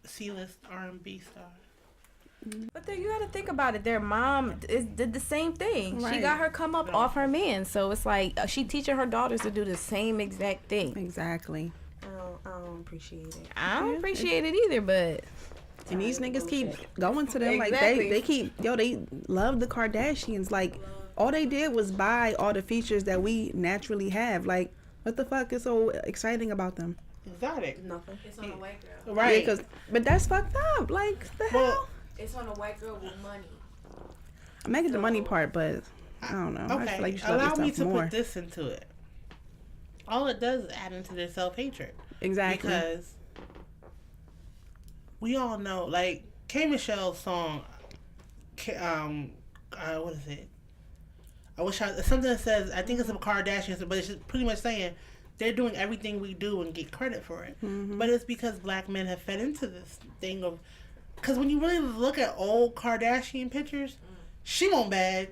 C-list R&B star. But then you got to think about it. Their mom did the same thing. She Right. got her come up off her man. So it's like she teaching her daughters to do the same exact thing. Exactly. I don't appreciate it. I don't appreciate it either, but And these niggas keep going to them Exactly. like they love the Kardashians. Like, all they did was buy all the features that we naturally have. Like, what the fuck is so exciting about them? Exotic. Nothing. It's on a white girl. Right. Yeah, but that's fucked up. Like, the hell? It's on a white girl with money. I make it the money part, but I don't know. I Okay, feel like you should love allow me yourself to more. put this into it. All it does is add into their self-hatred. Exactly. Because we all know, like, K. Michelle's song, what is it? Something that says, I think it's a Kardashians, but it's just pretty much saying they're doing everything we do and get credit for it. Mm-hmm. But it's because black men have fed into this thing of, because when you really look at old Kardashian pictures, she won't bad.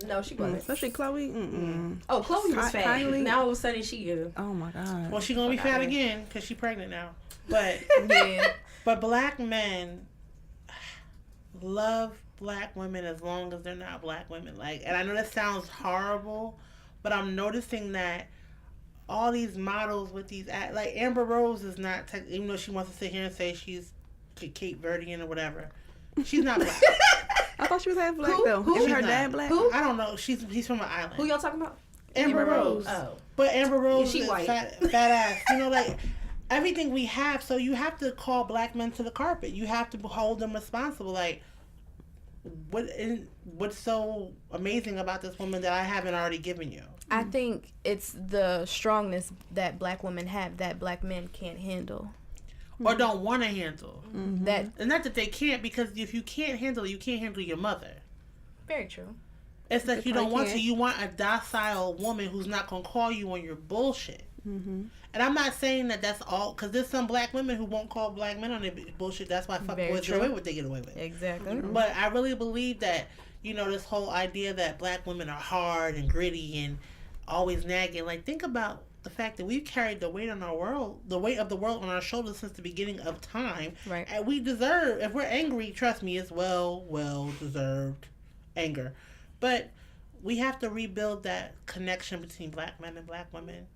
No, she wasn't. Especially Chloe. Mm-mm. Oh, Chloe was fat. Kylie. Now all of a sudden she is. Oh my god. Well, she's gonna be fat again because she's pregnant now. But yeah. but black men love black women as long as they're not black women. Like, and I know that sounds horrible, but I'm noticing that all these models with these like Amber Rose is not, even though she wants to sit here and say she's Kate Verdian or whatever, she's not black. I thought she was half black Who? though. Who? Isn't her She's dad not. black? Who? I don't know. He's from an island. Who y'all talking about? Amber Rose. Oh. But Amber Rose Yeah, she is white. fat ass. You know, like, everything we have, so you have to call black men to the carpet. You have to hold them responsible. Like, what's so amazing about this woman that I haven't already given you? I think it's the strongness that black women have that black men can't handle. Or don't want to handle. That And not that they can't, because if you can't handle it, you can't handle your mother. very true. It's that you don't want to. can't. You want a docile woman who's not going to call you on your bullshit. Mm-hmm. And I'm not saying that that's all, because there's some black women who won't call black men on their bullshit. That's why fuck Very boys true. get away with what they get away with. Exactly. But I really believe that, you know, this whole idea that black women are hard and gritty and always nagging. Like, think about the fact that we've carried the weight of the world on our shoulders since the beginning of time. Right. And we deserve, if we're angry, trust me, it's well deserved anger. But we have to rebuild that connection between black men and black women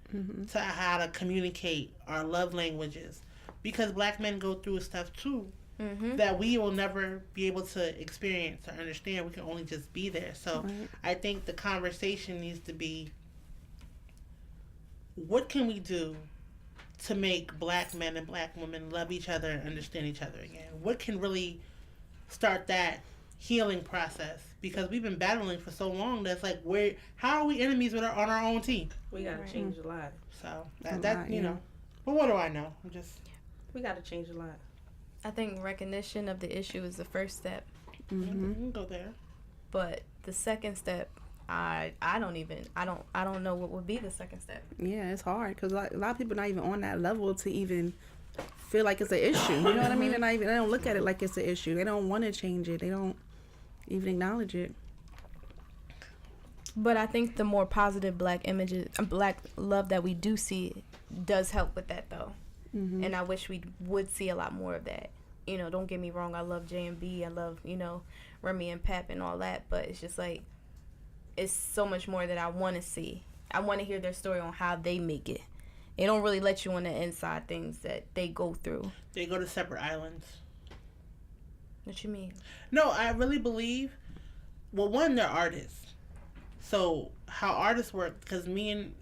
to how to communicate our love languages. Because black men go through stuff too. that we will never be able to experience or understand. We can only just be there. So I think the conversation needs to be, what can we do to make black men and black women love each other and understand each other again? What can really start that healing process? Because we've been battling for so long that's like, how are we enemies on our own team? We gotta change a lot. So that you know, but what do I know? We gotta change a lot. I think recognition of the issue is the first step. We can go there. But the second step, I don't know what would be the second step. Yeah, it's hard because a lot of people not even on that level to even feel like it's an issue. You know what I mean? They don't look at it like it's an issue. They don't want to change it. They don't even acknowledge it. But I think the more positive black images, black love that we do see does help with that though. And I wish we would see a lot more of that. You know, don't get me wrong. I love J&B. I love, Remy and Pep and all that. But it's just like, it's so much more that I want to see. I want to hear their story on how they make it. They don't really let you on the inside things that they go through. They go to separate islands. What you mean? No, I really believe, well, one, they're artists. So how artists work, because me and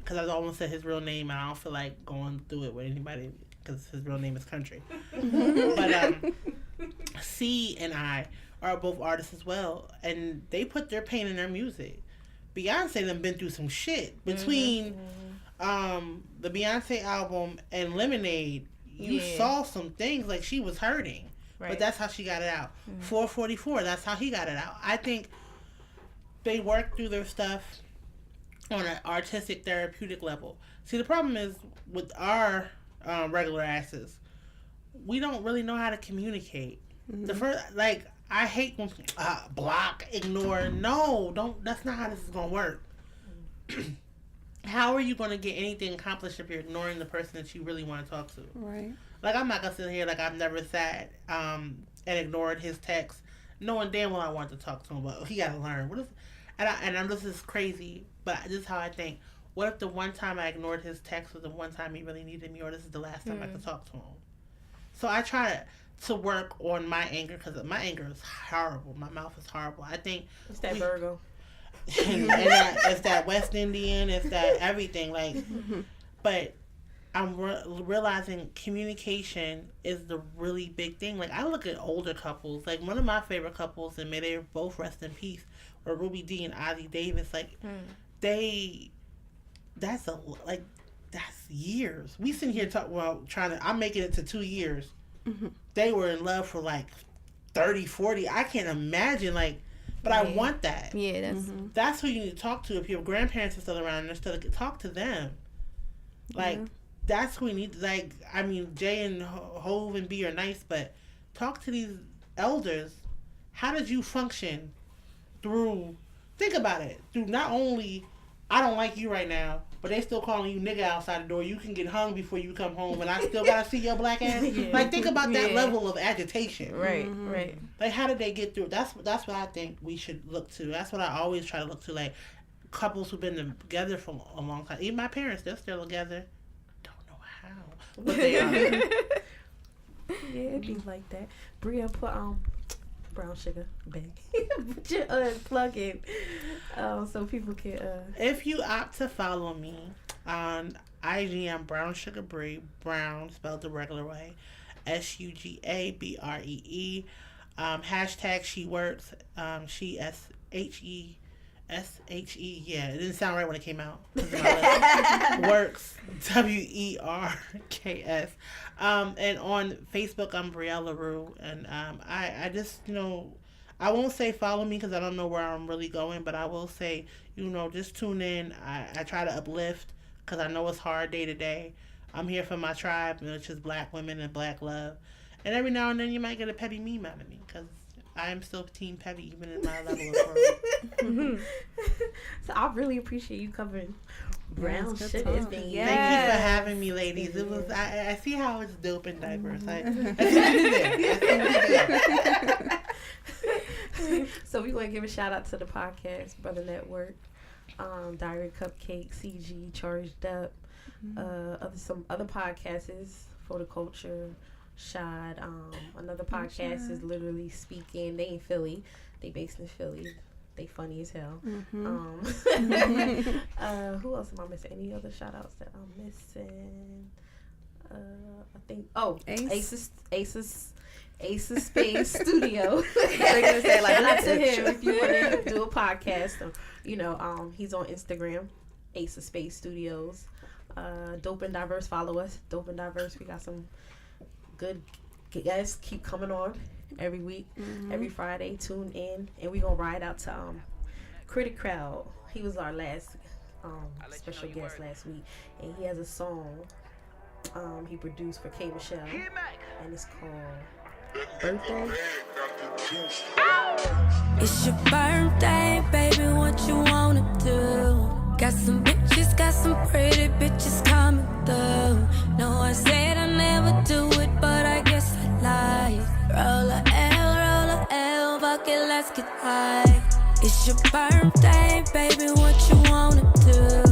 because I almost said his real name, and I don't feel like going through it with anybody because his real name is Country. But C and I are both artists as well, and they put their pain in their music. Beyonce done been through some shit between the Beyonce album and Lemonade. You saw some things, like she was hurting, but that's how she got it out. 444, that's how he got it out. I think they work through their stuff on an artistic, therapeutic level. See, the problem is with our regular asses, we don't really know how to communicate. The first, like, I hate when block, ignore. No, don't. That's not how this is gonna work. How are you gonna get anything accomplished if you're ignoring the person that you really want to talk to? Right. Like, I'm not gonna sit here like I've never sat and ignored his text, knowing damn well I wanted to talk to him, but he gotta learn. This is crazy, but this is how I think. What if the one time I ignored his text was the one time he really needed me, or this is the last time I could talk to him? So I try to work on my anger, because my anger is horrible. My mouth is horrible. I think it's that Virgo. It's that West Indian. It's that everything. Like, but I'm realizing communication is the really big thing. Like, I look at older couples. Like, one of my favorite couples, and may they both rest in peace, or Ruby Dee and Ozzie Davis. Like, that's years. We sitting here I'm making it to 2 years. They were in love for like 30, 40. I can't imagine, like, but I want that. Yeah, that's who you need to talk to. If your grandparents are still around and they're still, talk to them. Like, that's who we need. Like, I mean, Jay and Hove and B are nice, but talk to these elders. How did you function through, think about it, through not only, I don't like you right now, but they still calling you nigga outside the door. You can get hung before you come home, and I still gotta see your black ass. Like, think about that level of agitation. Right. Like, how did they get through? That's what I think we should look to. That's what I always try to look to. Like, couples who've been together for a long time. Even my parents, they're still together. Don't know how, but they are. Yeah, it'd be like that. Bria, put Brown Sugar bag. Put your plug in, so people can. If you opt to follow me on IG, I'm Brownsugabree. Brown spelled the regular way, SUGABREE. Hashtag she works. She SHE. Yeah, it didn't sound right when it came out. Works, WERKS. And on Facebook, I'm Briella Rue. And I just, I won't say follow me because I don't know where I'm really going, but I will say, just tune in. I try to uplift because I know it's hard day to day. I'm here for my tribe, which is black women and black love. And every now and then you might get a petty meme out of me because I am still Team Petty, even in my level of growth. So I really appreciate you covering brown sugar. Thank you for having me, ladies. It was I see how it's dope and diverse. I see So we want to give a shout out to the podcast Brother Network, Diary Cupcake, CG, Charged Up, some other podcasts for the culture. Shad. Another podcast is Literally Speaking. They in Philly. They based in Philly. They funny as hell. Mm-hmm. Who else am I missing? Any other shout outs that I'm missing? I think Aces Space Studio. They're gonna say like shout out to that's him if you want to do a podcast. He's on Instagram, Aces Space Studios. Dope and Diverse, follow us. Dope and Diverse. We got some good guys keep coming on every week, every Friday. Tune in, and we gonna ride out to Critic Crowd. He was our last special guest last week, and he has a song he produced for K Michelle, and it's called Birthday. It's your birthday, baby, what you wanna do? Got some bitches, got some pretty bitches coming through. No, I said I never do it, but I guess I lied. Roll a L, fuck it, let's get high. It's your birthday, baby, what you wanna do?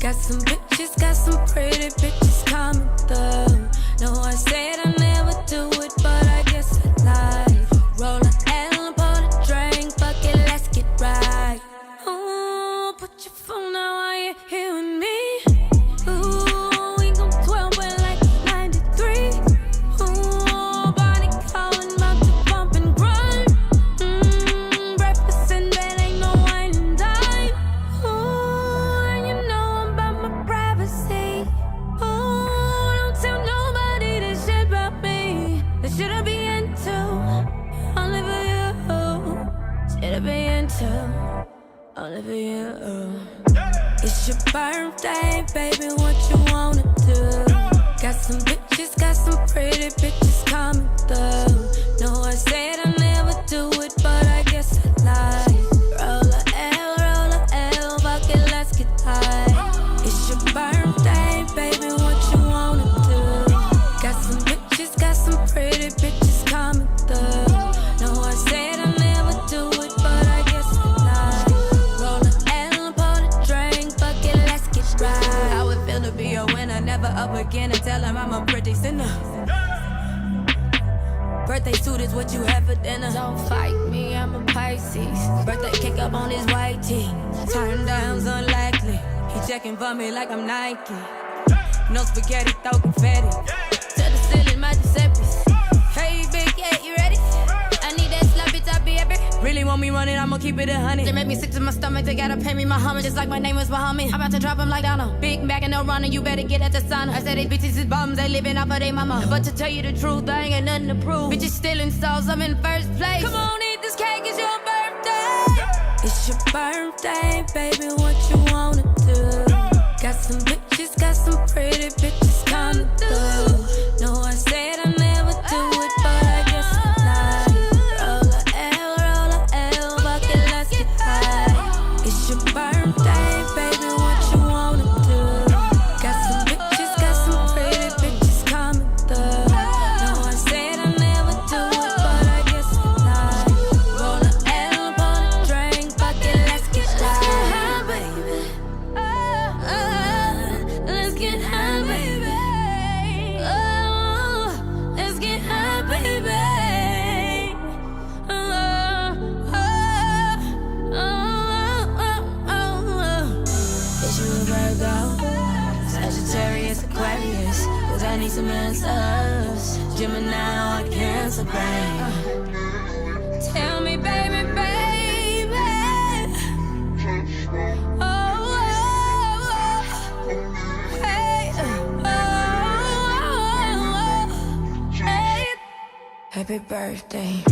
Got some bitches, got some pretty bitches coming through. No, I said I never do it, but I guess I lied. Roll a L, pour a drink, fuck it, let's get right. Ooh, put your phone down while you're here with me. Ooh, we go 12 but like 93. Ooh, body calling, about to bump and grind. Breakfast in bed, ain't no wine and dine. Ooh, and you know I'm about my privacy. Ooh, don't tell nobody this shit about me. This shit I be into, only for you. Shit I be into, only for you. It's your birthday, baby, what you wanna do? Got some bitches, got some pretty bitches coming through. No, I said I never do it, but I guess I lied. Roll a L, fuck it, let's get high. It's your birthday, baby, what you wanna do? Got some bitches, got some pretty bitches coming through. No, I said I never do it, but I guess I lied. Roll a L, pour a drink, fuck it, let's get right. How it feel to be a winner, never up again and tell him I'm a pretty sinner. Birthday suit is what you have for dinner. Don't fight me, I'm a Pisces. Birthday kick up on his white tee. Turn down's unlikely. He checking for me like I'm Nike. No spaghetti, throw confetti. To the ceiling, my Giuseppe's. Hey, big, yeah, you ready? I need that sloppy toppy ever. Really want me running, I'ma keep it 100. They make me sick to my stomach, they gotta pay me my homage. Just like my name was Muhammad. I'm about to drop him like Donald. Big bag and no running, you better get at the sauna. I said these bitches is bums, they living off of their mama. But to tell you the truth, I ain't got nothing to prove. Bitches stealing souls, I'm in first place. Come on, eat this cake, it's your birthday. It's your birthday, baby, what you wanna do? Got some bitches, got some pretty bitches coming through. No, I said I never do it, but I guess I lied. Roll a L, fuck it, let's get high. It's your birthday, baby, what you wanna do? Got some bitches, got some pretty bitches coming through. No, I said I never do it, but I guess I lied. Roll a L, pour a drink, fuck it, let's get high, baby. Let's get high, baby. Oh, let's get high, baby. Is you a Virgo? Sagittarius, Aquarius? 'Cause I need some answers. Gemini or Cancer, babe. Tell me, baby, baby. Oh, hey, hey. Happy birthday.